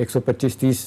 125-30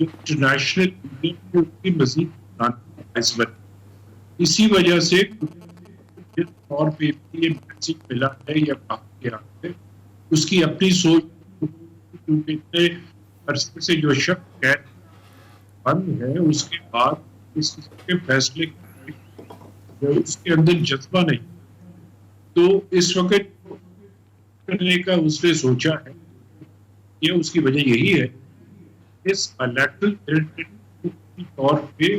جو international union اس کی مزید باعث بنے. اسی وجہ سے جس طور پہ یہ میسج ملا ہے یا کہا گیا ہے اس کی اپنی سوچ، کیونکہ اتنے عرصے سے جو شخص قید بند ہے اس کے بعد اس قسم کے فیصلے اس کے اندر جذبہ نہیں. تو اس وقت کرنے کا اس نے سوچا ہے، یہ اس کی وجہ یہی ہے اس بائیلیٹرل کی طور پہ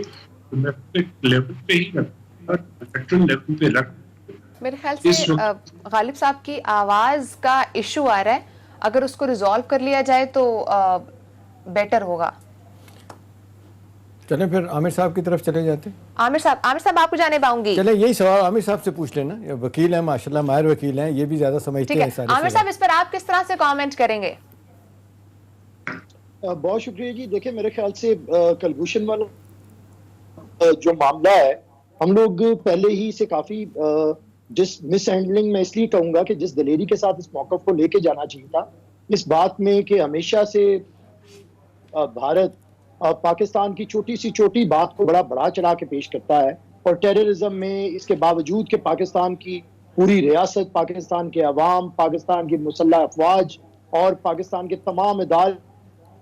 ڈومیسٹک لیول پہ ہی رکھا، بائیلیٹرل لیول پہ رکھ. میرے خیال سے غالب صاحب کی آواز کا ایشو آ رہا ہے، اگر اس کو ریزالو کر لیا جائے تو بیٹر ہوگا. چلیں پھر عامر صاحب کی طرف چلے جاتے ہیں. عامر صاحب آپ کو جانے پاؤں گی. چلیں یہی سوال عامر صاحب سے پوچھ لینا، یہ وکیل ہیں ماشاءاللہ، ماہر وکیل ہیں، یہ بھی زیادہ سمجھتے ہیں. عامر صاحب اس پر آپ کس طرح سے کامنٹ کریں گے؟ بہت شکریہ جی. دیکھیں میرے خیال سے کلبھوشن والا جو معاملہ ہے، ہم لوگ پہلے ہی سے کافی جس مس ہینڈلنگ میں اس لیے کہوں گا کہ جس دلیری کے ساتھ اس موقف کو لے کے جانا چاہیے تھا، اس بات میں کہ ہمیشہ سے بھارت پاکستان کی چھوٹی سی چھوٹی بات کو بڑا چڑھا کے پیش کرتا ہے، اور ٹیررزم میں اس کے باوجود کہ پاکستان کی پوری ریاست، پاکستان کے عوام، پاکستان کی مسلح افواج اور پاکستان کے تمام ادارے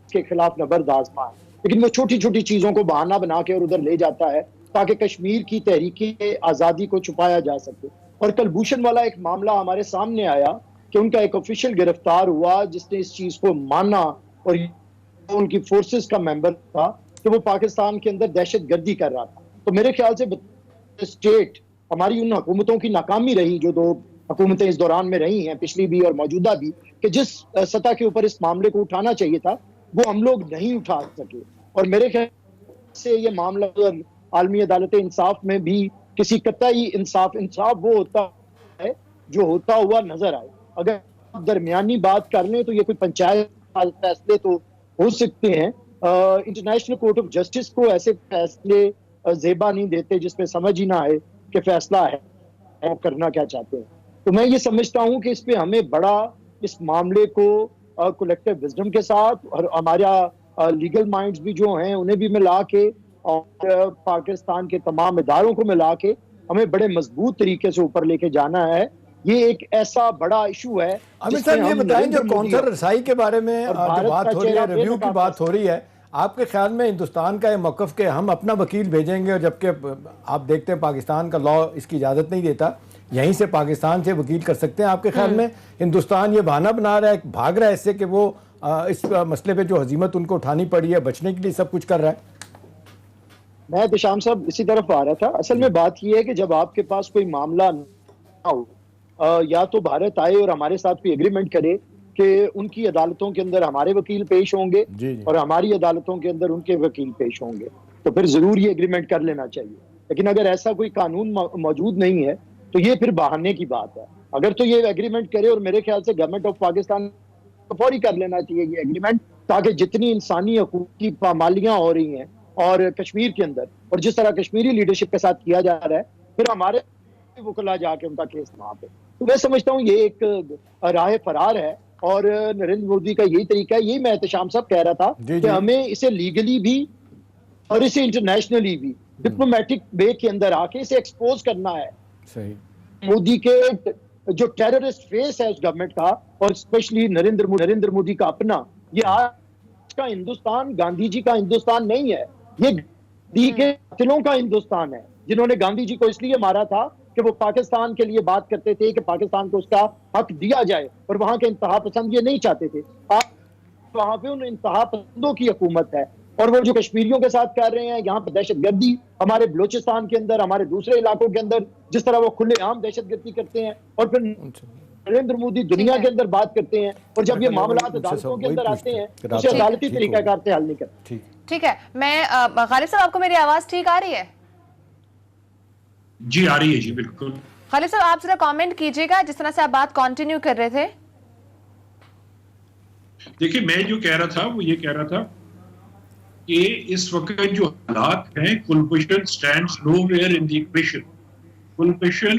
کے خلاف نبرد آزما ہے، لیکن وہ چھوٹی چھوٹی چیزوں کو بہانہ بنا کے اور ادھر لے جاتا ہے تاکہ کشمیر کی تحریک آزادی کو چھپایا جا سکے. اور کلبھوشن والا ایک معاملہ ہمارے سامنے آیا کہ ان کا ایک آفیشل گرفتار ہوا جس نے اس چیز کو مانا، اور ان کی فورسز کا ممبر تھا کہ وہ پاکستان کے اندر دہشت گردی کر رہا تھا. تو میرے خیال سے اسٹیٹ ہماری ان حکومتوں کی ناکامی رہی، جو دو حکومتیں اس دوران میں رہی ہیں، پچھلی بھی اور موجودہ بھی، کہ جس سطح کے اوپر اس معاملے کو اٹھانا چاہیے تھا وہ ہم لوگ نہیں اٹھا سکے. اور میرے خیال سے یہ معاملہ عالمی عدالت انصاف میں بھی کسی قطعی انصاف وہ ہوتا ہے جو ہوتا ہوا نظر آئے. اگر درمیانی بات کر لیں تو یہ کوئی پنچایت فیصلے تو ہو سکتے ہیں، انٹرنیشنل کورٹ آف جسٹس کو ایسے فیصلے زیبا نہیں دیتے جس میں سمجھ ہی نہ آئے کہ فیصلہ ہے وہ کرنا کیا چاہتے ہیں. تو میں یہ سمجھتا ہوں کہ اس پہ ہمیں بڑا اس معاملے کو کولیکٹیو وزڈم کے ساتھ اور ہمارا لیگل مائنڈز بھی جو ہیں انہیں بھی ملا کے اور پاکستان کے تمام اداروں کو ملا کے ہمیں بڑے مضبوط طریقے سے اوپر لے کے جانا ہے. یہ ایک ایسا بڑا ایشو ہے. عامر صاحب یہ بتائیں جو کونسل رسائی کے بارے میں جو بات ہو رہی ہے، ریویو کی بات ہو رہی ہے، آپ کے خیال میں ہندوستان کا یہ موقف کہ ہم اپنا وکیل بھیجیں گے، اور جبکہ آپ دیکھتے ہیں پاکستان کا لاء اس کی اجازت نہیں دیتا، یہیں سے پاکستان سے وکیل کر سکتے ہیں، آپ کے خیال میں ہندوستان یہ بہانہ بنا رہا ہے، بھاگ رہا ہے اس سے کہ وہ اس مسئلے پہ جو ہزیمت ان کو اٹھانی پڑی ہے بچنے کے لیے سب کچھ کر رہا ہے؟ میں دشام صاحب اسی طرف آ رہا تھا. اصل میں بات یہ ہے کہ جب آپ کے پاس کوئی معاملہ نہ ہو، یا تو بھارت آئے اور ہمارے ساتھ کوئی ایگریمنٹ کرے کہ ان کی عدالتوں کے اندر ہمارے وکیل پیش ہوں گے اور ہماری عدالتوں کے اندر ان کے وکیل پیش ہوں گے، تو پھر ضرور یہ ایگریمنٹ کر لینا چاہیے. لیکن اگر ایسا کوئی قانون موجود نہیں ہے تو یہ پھر بہانے کی بات ہے. اگر تو یہ ایگریمنٹ کرے، اور میرے خیال سے گورنمنٹ آف پاکستان کو فوری کر لینا چاہیے یہ ایگریمنٹ، تاکہ جتنی انسانی حقوق کی پامالیاں ہو رہی ہیں اور کشمیر کے اندر، اور جس طرح کشمیری لیڈرشپ کے ساتھ کیا جا رہا ہے، پھر ہمارے وکلا جا کے ان کا کیس وہاں پہ. تو میں سمجھتا ہوں یہ ایک راہ فرار ہے، اور نریندر مودی کا یہی طریقہ ہے. یہی میں احتشام صاحب کہہ رہا تھا کہ ہمیں اسے لیگلی بھی اور اسے انٹرنیشنلی بھی ڈپلومیٹک وے کے اندر آ کے اسے ایکسپوز کرنا ہے. صحیح. مودی کے جو ٹیررسٹ فیس ہے اس گورنمنٹ کا، اور اسپیشلی نریندر مودی کا اپنا، یہ آج کا ہندوستان گاندھی جی کا ہندوستان نہیں ہے، یہ گاندھی کے قاتلوں کا ہندوستان ہے، جنہوں نے گاندھی جی کو اس لیے مارا تھا کہ وہ پاکستان کے لیے بات کرتے تھے کہ پاکستان کو اس کا حق دیا جائے، اور وہاں کے انتہا پسند یہ نہیں چاہتے تھے. وہاں پہ ان انتہا پسندوں کی حکومت ہے، اور وہ جو کشمیریوں کے ساتھ کر رہے ہیں یہاں پہ دہشت گردی، ہمارے بلوچستان کے اندر، ہمارے دوسرے علاقوں کے اندر جس طرح وہ کھلے عام دہشت گردی کرتے ہیں، اور پھر نریندر مودی دنیا کے اندر بات کرتے ہیں، اور جب یہ معاملات عدالتوں کے اندر آتے ہیں تو اسے عدالتی طریقہ کار سے حل نہیں کرتے. ٹھیک ہے. میں غالب صاحب آپ کو میری آواز ٹھیک آ رہی ہے؟ جی آ رہی ہے جی بالکل. خالد صاحب آپ ذرا کامنٹ کیجئے گا جس طرح سے آپ بات کنٹینیو کر رہے تھے. دیکھیں میں جو کہہ رہا تھا وہ یہ کہہ رہا تھا کہ اس وقت جو حالات ہیں، Kulbhushan stands nowhere in the equation. Kulbhushan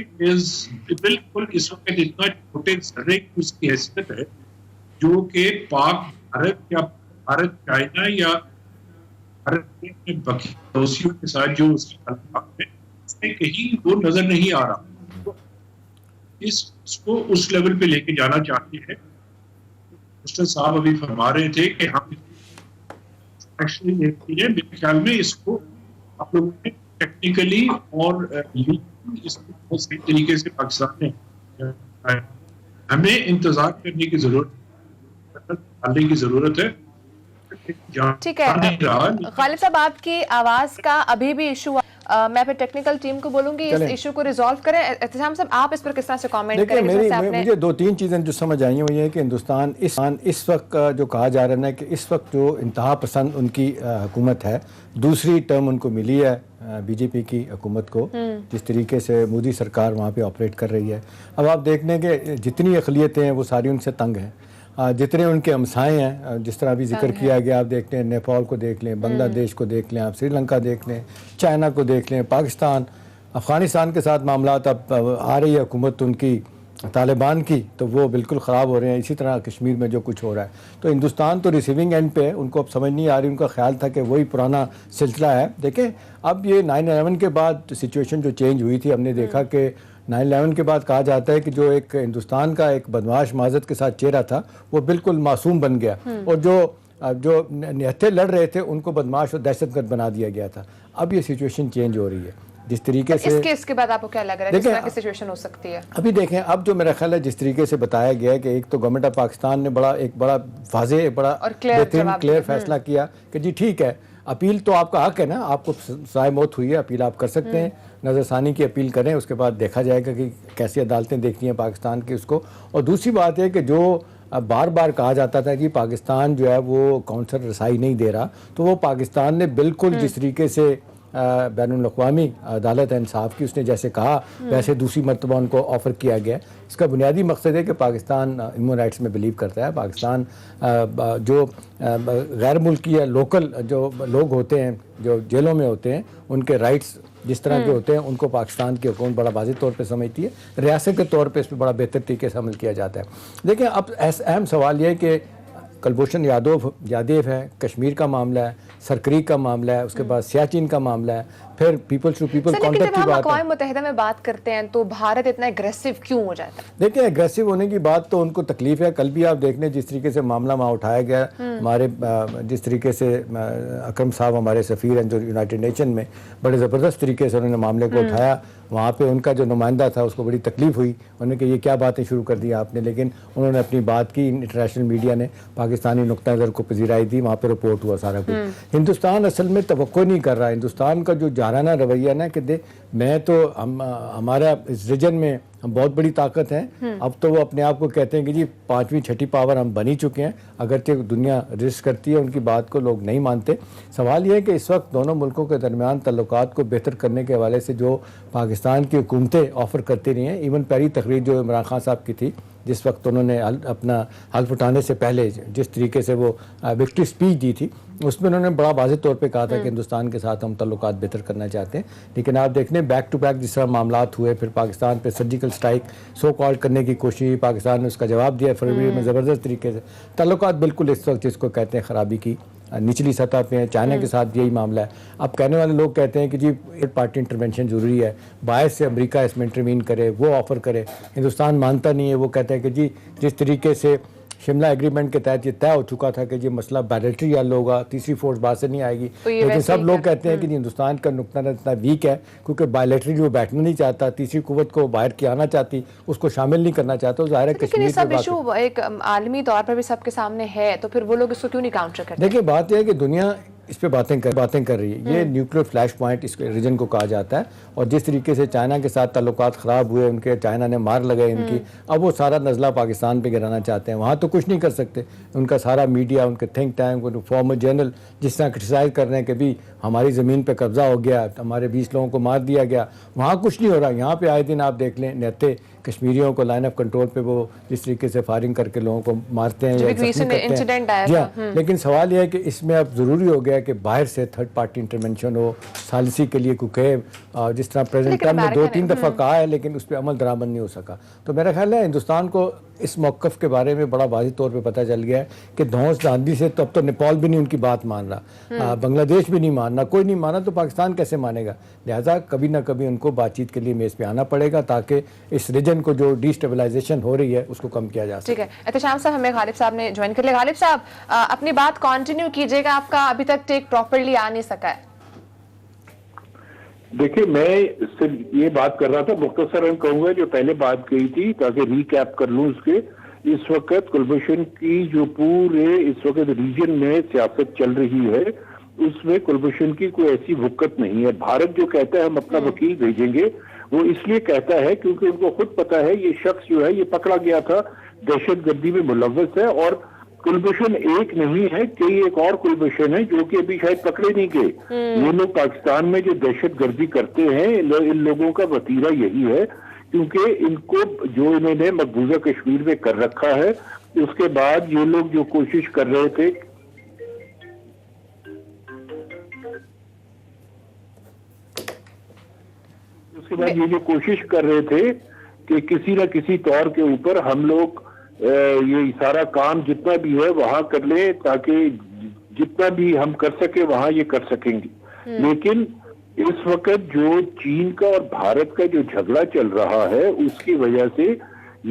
بالکل اس وقت اتنا چھوٹے ذرے کی اس کی حیثیت ہے جو کہ پاک بھارت یا بھارت چائنا یا بھارت کے اپنے باقی پڑوسیوں کے ساتھ جو اس کے تعلقات ہیں اس میں کہیں وہ نظر نہیں آ رہا. تو اس کو اس لیول پہ لے کے جانا چاہتے ہیں. مسٹر صاحب ابھی فرما رہے تھے کہ ہم ایکشن لیتے ہیں. میرے خیال میں اس کو آپ لوگوں نے ٹیکنیکلی اور لیگلی اس کو بہت صحیح طریقے سے پاکستان میں ہمیں انتظار کرنے کی ضرورت ہے. ٹھیک ہے غالب صاحب آپ کی آواز کا ابھی بھی ایشو میں پھر ٹیکنیکل ٹیم کو بولوں گی اس ایشو کو ریزالو کریں. احتشام صاحب آپ اس پر کس طرح سے کامنٹ کریں؟ مجھے 2-3 چیزیں جو سمجھ آئی ہیں وہ یہ ہے کہ ہندوستان اس وقت جو کہا جا رہا ہے کہ اس وقت جو انتہا پسند ان کی حکومت ہے, دوسری ٹرم ان کو ملی ہے بی جے پی کی حکومت کو, جس طریقے سے مودی سرکار وہاں پہ آپریٹ کر رہی ہے. اب آپ دیکھ لیں کہ جتنی اقلیتیں ہیں وہ ساری ان سے تنگ ہیں, جتنے ان کے ہمسائے ہیں جس طرح ابھی ذکر کیا گیا, آپ دیکھ لیں نیپال کو دیکھ لیں, بنگلہ دیش کو دیکھ لیں, آپ سری لنکا دیکھ لیں, چائنا کو دیکھ لیں, پاکستان, افغانستان کے ساتھ معاملات اب آ رہی ہے حکومت ان کی طالبان کی, تو وہ بالکل خراب ہو رہے ہیں. اسی طرح کشمیر میں جو کچھ ہو رہا ہے, تو ہندوستان تو ریسیونگ اینڈ پہ, ان کو اب سمجھ نہیں آ رہی. ان کا خیال تھا کہ وہی پرانا سلسلہ ہے. دیکھیں اب یہ 9/11 کے بعد سچویشن جو چینج ہوئی تھی, ہم نے دیکھا کہ 9/11 کے بعد کہا جاتا ہے کہ جو ایک ہندوستان کا ایک بدمعاش معذرت کے ساتھ چہرہ تھا وہ بالکل معصوم بن گیا, اور جو نہتے لڑ رہے تھے ان کو بدمعاش اور دہشت گرد بنا دیا گیا تھا. اب یہ سچویشن چینج ہو رہی ہے جس طریقے سے. اس کیس کے بعد آپ کو کیا لگ رہا ہے کس طرح کی سچویشن ہو سکتی ہے؟ ابھی دیکھیں, اب جو میرا خیال ہے جس طریقے سے بتایا گیا ہے کہ ایک تو گورنمنٹ آف پاکستان نے ایک بڑا واضح بڑا بہترین کلیئر فیصلہ کیا کہ جی ٹھیک ہے, اپیل تو آپ کا حق ہے نا, آپ کو سائے موت ہوئی ہے, اپیل آپ کر سکتے ہیں, نظر ثانی کی اپیل کریں, اس کے بعد دیکھا جائے گا کہ کیسی عدالتیں دیکھتی ہیں پاکستان کی اس کو. اور دوسری بات ہے کہ جو بار بار کہا جاتا تھا کہ پاکستان جو ہے وہ کونسل رسائی نہیں دے رہا, تو وہ پاکستان نے بالکل جس طریقے سے بین الاقوامی عدالت انصاف کی اس نے جیسے کہا ویسے دوسری مرتبہ ان کو آفر کیا گیا. اس کا بنیادی مقصد ہے کہ پاکستان ہیومن رائٹس میں بلیو کرتا ہے. پاکستان جو غیر ملکی یا لوکل جو لوگ ہوتے ہیں جو جیلوں میں ہوتے ہیں, ان کے رائٹس جس طرح کے ہوتے ہیں ان کو پاکستان کی حکومت بڑا واضح طور پہ سمجھتی ہے. ریاست کے طور پہ اس پہ بڑا بہتر طریقے سے عمل کیا جاتا ہے. دیکھیں اب اہم سوال یہ ہے کہ کلبھوشن یادیو ہے, کشمیر کا معاملہ ہے, سرکریک کا معاملہ ہے, اس کے بعد سیاچن کا معاملہ ہے, پھر پیپلز ٹو پیپل کانٹیکٹ کی بات ہے. اقوام متحدہ میں بات کرتے ہیں تو بھارت اتنا اگریسو کیوں ہو جاتا ہے؟ دیکھیں اگریسو ہونے کی بات تو ان کو تکلیف ہے. کل بھی آپ دیکھ لیں جس طریقے سے معاملہ وہاں اٹھایا گیا, ہمارے جس طریقے سے اکرم صاحب ہمارے سفیر ہیں جو یونائٹڈ نیشن میں, بڑے زبردست طریقے سے انہوں نے معاملے کو اٹھایا. وہاں پہ ان کا جو نمائندہ تھا اس کو بڑی تکلیف ہوئی, انہوں نے کہ یہ کیا باتیں شروع کر دی آپ نے, لیکن انہوں نے اپنی بات کی. انٹرنیشنل میڈیا نے پاکستانی نقطہ نظر کو پذیرائی دی, وہاں پہ رپورٹ ہوا سارا کچھ. ہندوستان اصل میں توقع نہیں کر رہا. ہندوستان کا جو جارحانہ رویہ نا کہ میں تو ہمارا اس ریجن میں ہم بہت بڑی طاقت ہیں, اب تو وہ اپنے آپ کو کہتے ہیں کہ جی 5ویں 6ٹھی پاور ہم بن ہی چکے ہیں, اگرچہ دنیا رجسٹ کرتی ہے ان کی بات کو لوگ نہیں مانتے. سوال یہ ہے کہ اس وقت دونوں ملکوں کے درمیان تعلقات کو بہتر کرنے کے حوالے سے جو پاکستان کی حکومتیں آفر کرتی رہی ہیں, ایون پہلی تقریر جو عمران خان صاحب کی تھی جس وقت انہوں نے اپنا حلف اٹھانے سے پہلے جس طریقے سے وہ وکٹری اسپیچ دی تھی, اس میں انہوں نے بڑا واضح طور پہ کہا تھا کہ ہندوستان کے ساتھ ہم تعلقات بہتر کرنا چاہتے ہیں. لیکن آپ دیکھ لیں بیک ٹو بیک جس طرح معاملات ہوئے, پھر پاکستان پہ سرجیکل اسٹرائک سو کال کرنے کی کوشش, پاکستان نے اس کا جواب دیا فروری میں زبردست طریقے سے. تعلقات بالکل اس وقت جس کو کہتے ہیں خرابی کی نچلی سطح پہ ہیں. چائنا کے ساتھ یہی معاملہ ہے. اب کہنے والے لوگ کہتے ہیں کہ جی ایک پارٹی انٹرونشن ضروری ہے, باہر سے امریکہ اس میں انٹروین کرے, وہ آفر کرے. ہندوستان مانتا نہیں ہے, وہ کہتا ہے کہ جی جس طریقے سے شملہ ایگریمنٹ کے تحت یہ طے ہو چکا تھا کہ یہ مسئلہ بائلیٹری حل ہوگا, تیسری فورس باہر سے نہیں آئے گی, لیکن سب لوگ کہتے ہیں کہ جی ہندوستان کا نقطہ نظر اتنا ویک ہے کیونکہ بائلیٹری وہ بیٹھنا نہیں چاہتا, تیسری قوت کو باہر کی آنا چاہتی, اس کو شامل نہیں کرنا چاہتا. ظاہر ہے کشمیر سب ایشو ایک عالمی طور پر بھی سب کے سامنے ہے, تو پھر وہ لوگ اس کو کیوں نہیں کاؤنٹر کرتے؟ دیکھیں بات یہ ہے کہ دنیا اس پہ باتیں کر رہی ہے. یہ نیوکلیر فلیش پوائنٹ اس ریجن کو کہا جاتا ہے, اور جس طریقے سے چائنا کے ساتھ تعلقات خراب ہوئے ان کے, چائنا نے مار لگائی ان کی, اب وہ سارا نزلہ پاکستان پہ گرانا چاہتے ہیں. وہاں تو کچھ نہیں کر سکتے, ان کا سارا میڈیا, ان کے تھنک ٹینک, ان فارمر جرنل جس طرح کرٹیسائز کر رہے ہیں کہ بھی ہماری زمین پہ قبضہ ہو گیا, ہمارے 20 لوگوں کو مار دیا گیا, وہاں کچھ نہیں ہو رہا. یہاں پہ آئے دن آپ دیکھ لیں نہتے کشمیریوں کو لائن آف کنٹرول پہ وہ جس طریقے سے فائرنگ کر کے لوگوں کو مارتے ہیں یا زخمی کرتے ہیں. جی ہاں, لیکن سوال یہ ہے کہ اس میں اب ضروری ہو گیا کہ باہر سے تھرڈ پارٹی انٹرونشن ہو, ثالثی کے لیے کوئی جس طرح پریزیڈنٹ ٹرمپ نے 2-3 دفعہ کہا ہے لیکن اس پہ عمل درآمد نہیں ہو سکا. تو میرا خیال ہے ہندوستان کو اس موقف کے بارے میں بڑا واضح طور پہ پتہ چل گیا ہے کہ دھونس دھاندلی سے تو اب تو نیپال بھی نہیں ان کی بات مان رہا، بنگلہ دیش بھی نہیں مان رہا، کوئی نہیں مانا تو پاکستان کیسے مانے گا؟ لہٰذا کبھی نہ کبھی ان کو بات چیت کے لیے میز پہ آنا پڑے گا تاکہ اس ریجن کو جو ڈی اسٹیبلائزیشن ہو رہی ہے اس کو کم کیا جا سکے۔ ٹھیک ہے، احتشام صاحب ہمیں غالب صاحب نے جوائن کر لیا۔ غالب صاحب اپنی بات کنٹینیو کیجیے گا، آپ کا ابھی تک ٹیک پراپرلی آ نہیں سکا ہے۔ دیکھیں میں صرف یہ بات کر رہا تھا، مختصراً کہوں گا جو پہلے بات کہی تھی تاکہ ریکیپ کر لوں اس کے۔ اس وقت کلبھوشن کی جو پورے اس وقت ریجن میں سیاست چل رہی ہے اس میں کلبھوشن کی کوئی ایسی وقت نہیں ہے۔ بھارت جو کہتا ہے ہم اپنا وکیل بھیجیں گے، وہ اس لیے کہتا ہے کیونکہ ان کو خود پتا ہے یہ شخص جو ہے یہ پکڑا گیا تھا، دہشت گردی میں ملوث ہے، اور کلبھوشن ایک نہیں ہے، کئی ایک اور کلبھوشن ہے جو کہ ابھی شاید پکڑے نہیں گئے۔ یہ لوگ پاکستان میں جو دہشت گردی کرتے ہیں ان لوگوں کا وتیرہ یہی ہے، کیونکہ ان کو جو انہوں نے مقبوضہ کشمیر میں کر رکھا ہے، اس کے بعد یہ لوگ جو کوشش کر رہے تھے یہ جو کوشش کر رہے تھے کہ کسی نہ کسی طور کے اوپر ہم لوگ یہ سارا کام جتنا بھی ہے وہاں کر لیں تاکہ جتنا بھی ہم کر سکیں وہاں یہ کر سکیں گے۔ لیکن اس وقت جو چین کا اور بھارت کا جو جھگڑا چل رہا ہے اس کی وجہ سے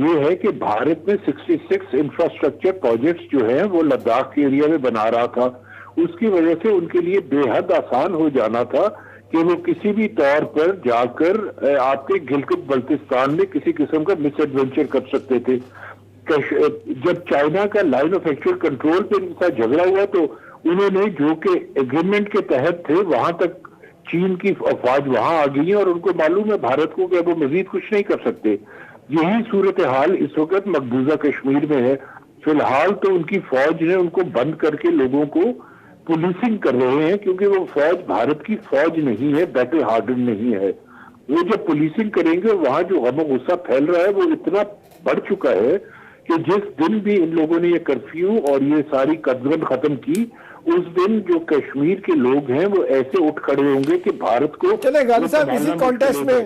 یہ ہے کہ بھارت میں 66 انفراسٹرکچر پروجیکٹس جو ہیں وہ لداخ کے ایریا میں بنا رہا تھا، اس کی وجہ سے ان کے لیے بے حد آسان ہو جانا تھا کہ وہ کسی بھی طور پر جا کر آپ کے گلگت بلتستان میں کسی قسم کا مس ایڈونچر کر سکتے تھے۔ جب چائنا کا لائن آف ایکچوئل کنٹرول پہ ان کے ساتھ جھگڑا ہوا تو انہوں نے جو کہ ایگریمنٹ کے تحت تھے وہاں تک چین کی افواج وہاں آ گئی ہیں اور ان کو معلوم ہے بھارت کو کہ وہ مزید کچھ نہیں کر سکتے۔ یہی صورتحال اس وقت مقبوضہ کشمیر میں ہے۔ فی الحال تو ان کی فوج نے ان کو بند کر کے لوگوں کو پولیسنگ کر رہے ہیں، کیونکہ وہ فوج بھارت کی فوج نہیں ہے، بیٹل ہارڈن نہیں ہے۔ وہ جب پولیسنگ کریں گے وہاں جو غم و غصہ پھیل رہا ہے وہ اتنا بڑھ چکا ہے کہ جس دن بھی ان لوگوں نے یہ کرفیو اور یہ ساری قدغن ختم کی اس دن جو کشمیر کے لوگ ہیں وہ ایسے اٹھ کھڑے ہوں گے کہ بھارت کو چلے غالب صاحب اسی کانٹیکسٹ میں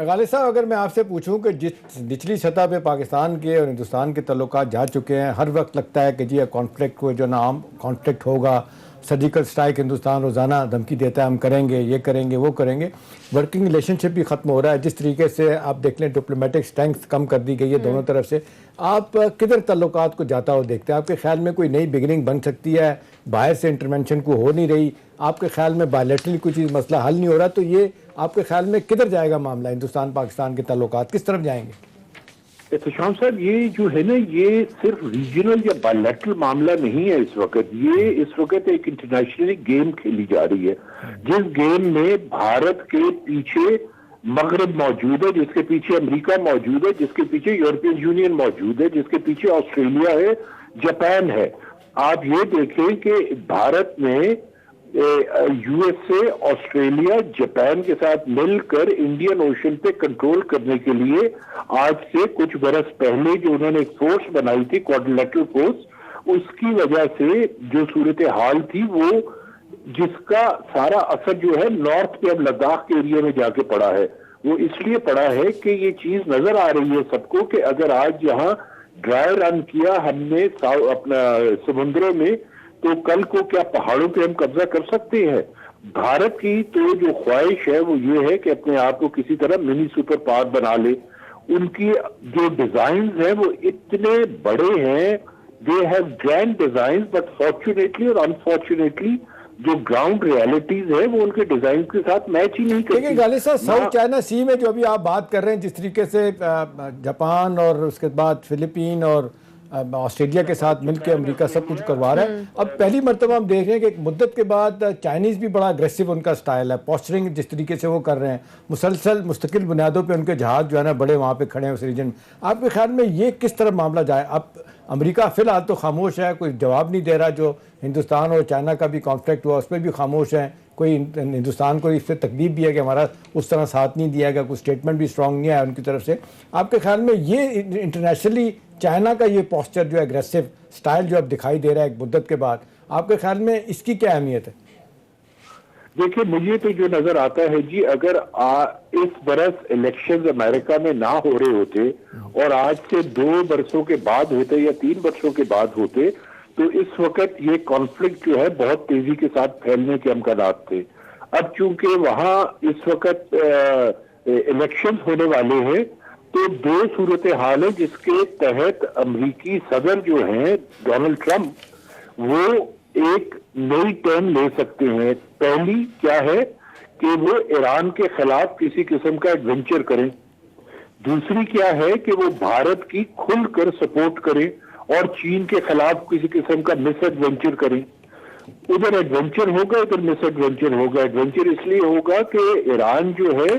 غالب صاحب اگر میں آپ سے پوچھوں کہ جس نچلی سطح پہ پاکستان کے اور ہندوستان کے تعلقات جا چکے ہیں، ہر وقت لگتا ہے کہ جی کانفلکٹ کو جو نام کانفلکٹ ہوگا، سرجیکل سٹرائک ہندوستان روزانہ دھمکی دیتا ہے ہم کریں گے، یہ کریں گے، وہ کریں گے، ورکنگ ریلیشن شپ بھی ختم ہو رہا ہے، جس طریقے سے آپ دیکھ لیں ڈپلومیٹک اسٹرینگتھ کم کر دی گئی ہے دونوں طرف سے، آپ کدھر تعلقات کو جاتا ہو دیکھتے ہیں؟ آپ کے خیال میں کوئی نئی بگننگ بن سکتی ہے؟ باہر سے انٹرونشن کو ہو نہیں رہی، آپ کے خیال میں بائیلیٹرلی کوئی چیز مسئلہ حل نہیں ہو رہا، تو یہ آپ کے خیال میں کدھر جائے گا معاملہ؟ ہندوستان پاکستان کے تعلقات کس طرف جائیں گے؟ احتشام صاحب یہ جو ہے نا یہ صرف ریجنل یا بائیلیٹرل معاملہ نہیں ہے اس وقت، یہ اس وقت ایک انٹرنیشنلی گیم کھیلی جا رہی ہے جس گیم میں بھارت کے پیچھے مغرب موجود ہے، جس کے پیچھے امریکہ موجود ہے، جس کے پیچھے یورپین یونین موجود ہے، جس کے پیچھے آسٹریلیا ہے، جاپان ہے۔ آپ یہ دیکھیں کہ بھارت میں U S A, Australia, Japan کے ساتھ مل کر انڈین اوشن پہ کنٹرول کرنے کے لیے آج سے کچھ برس پہلے جو انہوں نے ایک فورس بنائی تھی کوارڈینیٹل فورس، اس کی وجہ سے جو صورتحال تھی وہ جس کا سارا اثر جو ہے نارتھ پہ اب لداخ کے ایریا میں جا کے پڑا ہے، وہ اس لیے پڑا ہے کہ یہ چیز نظر آ رہی ہے سب کو کہ اگر آج یہاں ڈرائی رن کیا ہم نے اپنا سمندروں میں تو کل کو کیا پہاڑوں پہ ہم قبضہ کر سکتے ہیں؟ بھارت کی تو جو خواہش ہے وہ یہ ہے کہ اپنے آپ کو کسی طرح منی سپر پاور بنا لے۔ ان کی جو ڈیزائنز ہیں وہ اتنے بڑے ہیں، they have grand designs, but fortunately اور انفارچونیٹلی جو گراؤنڈ ریالٹیز ہے وہ ان کے ڈیزائن کے ساتھ میچ ہی نہیں کرتی۔ لیکن غالب صاحب ساؤتھ چائنا سی میں جو ابھی آپ بات کر رہے ہیں، جس طریقے سے جاپان اور اس کے بعد فلپین اور آسٹریلیا کے ساتھ مل کے امریکہ سب کچھ کروا رہا ہے، اب پہلی مرتبہ ہم دیکھ رہے ہیں کہ ایک مدت کے بعد چائنیز بھی بڑا اگریسو ان کا سٹائل ہے، پوسچرنگ جس طریقے سے وہ کر رہے ہیں، مسلسل مستقل بنیادوں پہ ان کے جہاز جو ہے نا بڑے وہاں پہ کھڑے ہیں اس ریجن میں۔ آپ کے خیال میں یہ کس طرح معاملہ جائے؟ اب امریکہ فی الحال تو خاموش ہے، کوئی جواب نہیں دے رہا، جو ہندوستان اور چائنا کا بھی کانفلکٹ ہوا اس پہ بھی خاموش ہے، کوئی ہندوستان کو اس سے تکلیف بھی ہے کہ ہمارا اس طرح ساتھ نہیں دیا گیا، کوئی اسٹیٹمنٹ بھی اسٹرانگ نہیں آیا ان کی طرف سے۔ آپ کے خیال میں یہ انٹرنیشنلی چائنا کا یہ پوسچر جو ہے اگریسو سٹائل جو اب دکھائی دے رہا ہے ایک مدت کے بعد، آپ کے خیال میں اس کی کیا اہمیت ہے؟ دیکھیں مجھے تو جو نظر آتا ہے جی، اگر اس برس الیکشنز امریکہ میں نہ ہو رہے ہوتے اور آج سے 2 برسوں کے بعد ہوتے یا 3 برسوں کے بعد ہوتے تو اس وقت یہ کانفلکٹ جو ہے بہت تیزی کے ساتھ پھیلنے کے امکانات تھے. اب چونکہ وہاں اس وقت الیکشنز ہونے والے ہیں تو 2 صورتحال ہیں جس کے تحت امریکی صدر جو ہیں ڈونلڈ ٹرمپ وہ ایک نئی ٹرن لے سکتے ہیں. پہلی کیا ہے کہ وہ ایران کے خلاف کسی قسم کا ایڈونچر کریں. دوسری کیا ہے کہ وہ بھارت کی کھل کر سپورٹ کریں اور چین کے خلاف کسی قسم کا مس ایڈونچر کریں. ادھر ایڈونچر ہوگا ادھر مس ایڈونچر ہوگا. ایڈونچر اس لیے ہوگا کہ ایران جو ہے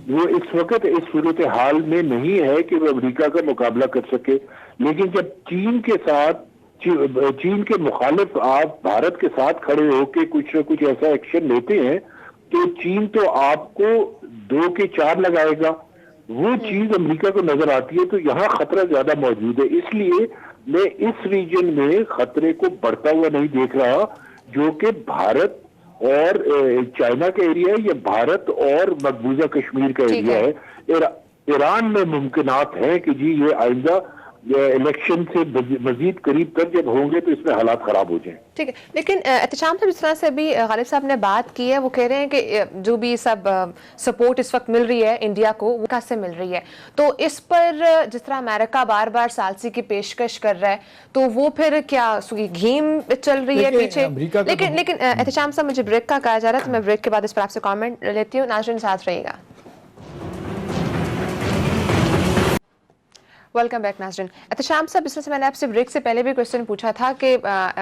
وہ اس وقت اس صورتحال میں نہیں ہے کہ وہ امریکہ کا مقابلہ کر سکے. لیکن جب چین کے مخالف آپ بھارت کے ساتھ کھڑے ہو کے کچھ نہ کچھ ایسا ایکشن لیتے ہیں تو چین تو آپ کو 2 کے 4 لگائے گا. وہ چیز امریکہ کو نظر آتی ہے تو یہاں خطرہ زیادہ موجود ہے. اس لیے میں اس ریجن میں خطرے کو بڑھتا ہوا نہیں دیکھ رہا جو کہ بھارت اور چائنا کا ایریا ہے یا بھارت اور مقبوضہ کشمیر کا ایریا ہے. ایران میں ممکنات ہیں کہ جی یہ آئندہ الیکشن سے مزید قریب تک جب ہوں گے تو اس میں حالات خراب ہو جائیں. ٹھیک ہے، لیکن احتشام صاحب جس طرح سے بھی غالب صاحب نے بات کی ہے وہ کہہ رہے ہیں کہ جو بھی سب سپورٹ اس وقت مل رہی ہے انڈیا کو وہ کہاں سے مل رہی ہے. تو اس پر جس طرح امریکہ بار بار ثالثی کی پیشکش کر رہا ہے تو وہ پھر کیا گھیم چل رہی ہے پیچھے. لیکن احتشام صاحب مجھے بریک کا کہا جا رہا ہے تو میں بریک کے بعد اس پر آپ سے کامنٹ لیتی ہوں. ناظرین ساتھ رہیے گا. ویلکم بیک ناظرین. احتشام صاحب، اس طرح سے میں نے آپ سے بریک سے پہلے بھی کوشچن پوچھا تھا کہ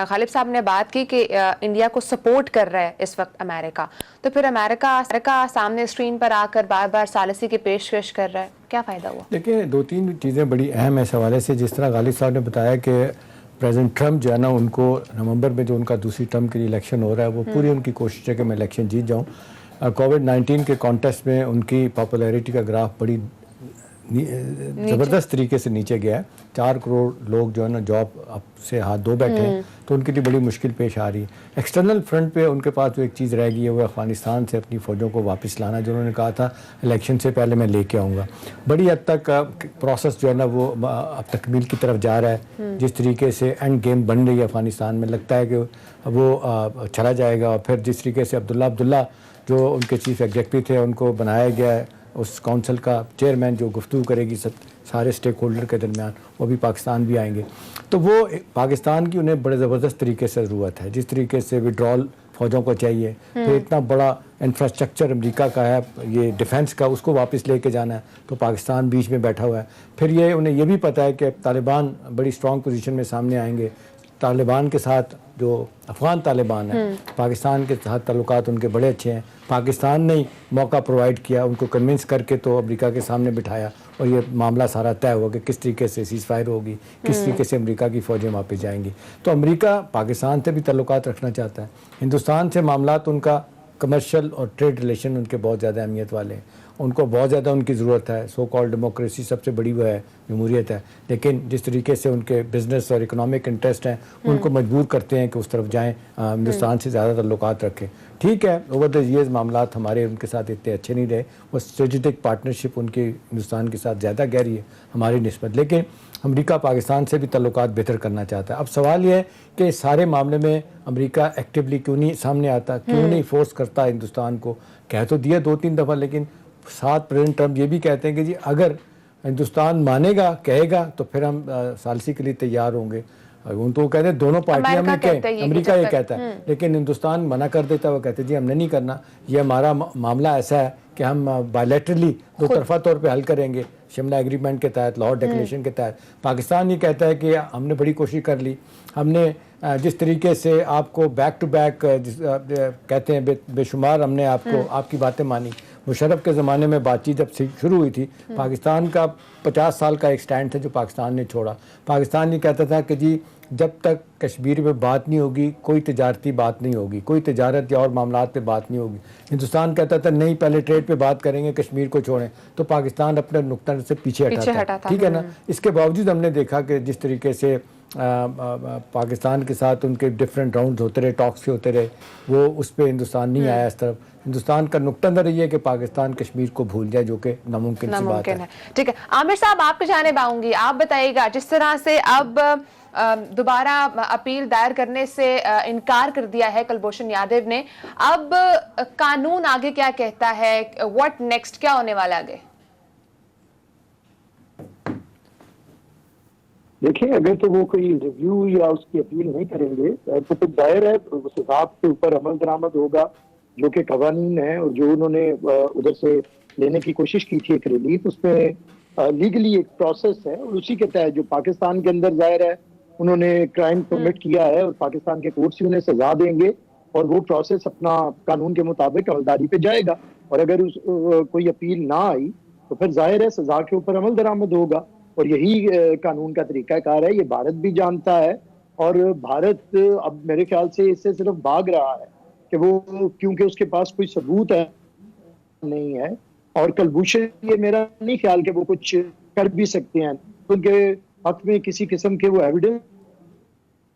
غالب صاحب نے بات کی کہ انڈیا کو سپورٹ کر رہا ہے اس وقت امریکہ، تو پھر امریکہ سامنے اسکرین پر آ کر بار بار ثالثی کی پیشکش کر رہا ہے، کیا فائدہ ہوا؟ دیکھیں 2-3 چیزیں بڑی اہم ہیں اس حوالے سے. جس طرح غالب صاحب نے بتایا کہ پریزیڈنٹ ٹرمپ جو ہے نا ان کو نومبر میں جو ان کا دوسری ٹرم کے لیے الیکشن ہو رہا ہے وہ پوری ان کی کوشش ہے کہ میں الیکشن جیت جاؤں. کووڈ-19 کے کانٹیسٹ میں ان کی پاپولیرٹی کا گراف بڑی زبردست طریقے سے نیچے گیا ہے. 4 کروڑ لوگ جو ہے نا جاب اب سے ہاتھ دھو بیٹھے ہیں تو ان کے لیے بڑی مشکل پیش آ رہی ہے. ایکسٹرنل فرنٹ پہ ان کے پاس جو ایک چیز رہ گئی ہے وہ افغانستان سے اپنی فوجوں کو واپس لانا، جو انہوں نے کہا تھا الیکشن سے پہلے میں لے کے آؤں گا. بڑی حد تک پروسیس جو ہے نا وہ اب تکمیل کی طرف جا رہا ہے. جس طریقے سے اینڈ گیم بن رہی ہے افغانستان میں، لگتا ہے کہ وہ چلا جائے گا. اور پھر جس طریقے سے عبداللہ جو ان کے چیف ایگزیکٹو تھے ان کو بنایا گیا ہے اس کونسل کا چیئرمین جو گفتگو کرے گی سارے سٹیک ہولڈر کے درمیان، وہ بھی پاکستان بھی آئیں گے. تو وہ پاکستان کی انہیں بڑے زبردست طریقے سے ضرورت ہے. جس طریقے سے وڈرال فوجوں کو چاہیے، تو اتنا بڑا انفراسٹرکچر امریکہ کا ہے یہ ڈیفنس کا، اس کو واپس لے کے جانا ہے تو پاکستان بیچ میں بیٹھا ہوا ہے. پھر انہیں یہ بھی پتہ ہے کہ طالبان بڑی اسٹرانگ پوزیشن میں سامنے آئیں گے. طالبان کے ساتھ جو افغان طالبان ہیں پاکستان کے ساتھ تعلقات ان کے بڑے اچھے ہیں. پاکستان نے موقع پرووائڈ کیا، ان کو کنونس کر کے تو امریکہ کے سامنے بٹھایا اور یہ معاملہ سارا طے ہوا کہ کس طریقے سے سیز فائر ہوگی، کس طریقے سے امریکہ کی فوجیں واپس جائیں گی. تو امریکہ پاکستان سے بھی تعلقات رکھنا چاہتا ہے. ہندوستان سے معاملات ان کا کمرشل اور ٹریڈ ریلیشن ان کے بہت زیادہ اہمیت والے ہیں. ان کو بہت زیادہ ان کی ضرورت ہے. سو کال ڈیموکریسی سب سے بڑی وہ ہے، جمہوریت ہے. لیکن جس طریقے سے ان کے بزنس اور اکنامک انٹرسٹ ہیں ان کو مجبور کرتے ہیں کہ اس طرف جائیں، ہندوستان سے زیادہ تعلقات رکھیں. ٹھیک ہے، اوور دا ایئرز معاملات ہمارے ان کے ساتھ اتنے اچھے نہیں رہے. وہ اسٹریٹجک پارٹنرشپ ان کی ہندوستان کے ساتھ زیادہ گہری ہے ہماری نسبت. لیکن امریکہ پاکستان سے بھی تعلقات بہتر کرنا چاہتا ہے. اب سوال یہ ہے کہ سارے معاملے میں امریکہ ایکٹیولی کیوں نہیں سامنے آتا، کیوں نہیں فورس کرتا ہندوستان کو. کہہ تو دیا 2-3 دفعہ، لیکن ساتھ پریزیڈنٹ ٹرمپ یہ بھی کہتے ہیں کہ جی اگر ہندوستان مانے گا، کہے گا تو پھر ہم ثالثی کے لیے تیار ہوں گے. ان تو وہ کہتے ہیں دونوں پارٹیاں امریکہ یہ کہتا ہے، لیکن ہندوستان منع کر دیتا ہے. وہ کہتے ہیں جی ہم نے نہیں کرنا، یہ ہمارا معاملہ ایسا ہے کہ ہم بائیلیٹرلی 2 طرفہ طور پہ حل کریں گے شملہ ایگریمنٹ کے تحت، لاہور ڈیکلیریشن کے تحت. پاکستان یہ کہتا ہے کہ ہم نے بڑی کوشش کر لی، ہم نے جس طریقے سے آپ کو بیک ٹو بیک کہتے ہیں بے شمار ہم نے آپ کو آپ کی باتیں مانی. مشرف کے زمانے میں بات چیت جب شروع ہوئی تھی، پاکستان کا 50 سال کا ایک سٹینڈ تھا جو پاکستان نے چھوڑا. پاکستان یہ کہتا تھا کہ جی جب تک کشمیر پہ بات نہیں ہوگی کوئی تجارتی بات نہیں ہوگی، کوئی تجارت یا اور معاملات پہ بات نہیں ہوگی. ہندوستان کہتا تھا نہیں پہلے ٹریڈ پہ بات کریں گے، کشمیر کو چھوڑیں. تو پاکستان اپنے نقطہ سے پیچھے ہٹا تھا. ٹھیک ہے نا. اس کے باوجود ہم نے دیکھا کہ جس طریقے سے پاکستان کے ساتھ ان کے ڈفرینٹ راؤنڈز ہوتے رہے, ٹاکس ہوتے رہے, وہ اس پہ ہندوستان نہیں آیا اس طرف. ہندوستان کا نقطہ نظر یہ ہے کہ پاکستان کشمیر کو بھول جائے, جو کہ ناممکن سی بات ہے. ٹھیک ہے عامر صاحب, آپ کی جانب آؤں گی. آپ بتائیے گا, جس طرح سے اب دوبارہ اپیل دائر کرنے سے انکار کر دیا ہے کلبھوشن یادو نے, اب قانون آگے کیا کہتا ہے, واٹ نیکسٹ, کیا ہونے والا آگے؟ دیکھیں, اگر تو وہ کوئی ریویو یا اس کی اپیل نہیں کریں گے تو پھر ظاہر ہے سزا کے اوپر عمل درآمد ہوگا, جو کہ قوانین ہیں اور جو انہوں نے ادھر سے لینے کی کوشش کی تھی ایک ریلیف, اس میں لیگلی ایک پروسیس ہے, اور اسی کے تحت جو پاکستان کے اندر ظاہر ہے انہوں نے کرائم کمٹ کیا ہے, اور پاکستان کے کورٹس انہیں سزا دیں گے, اور وہ پروسیس اپنا قانون کے مطابق عملداری پہ جائے گا. اور اگر کوئی اپیل نہ آئی تو پھر ظاہر ہے سزا کے اوپر عمل درآمد ہوگا, اور یہی قانون کا طریقہ کار ہے. یہ بھارت بھی جانتا ہے, اور بھارت اب میرے خیال سے اس سے صرف بھاگ رہا ہے کہ وہ, کیونکہ اس کے پاس کوئی ثبوت ہے نہیں ہے, اور کلبھوشن یہ میرا نہیں خیال کہ وہ کچھ کر بھی سکتے ہیں, ان کے حق میں کسی قسم کے وہ ایویڈنس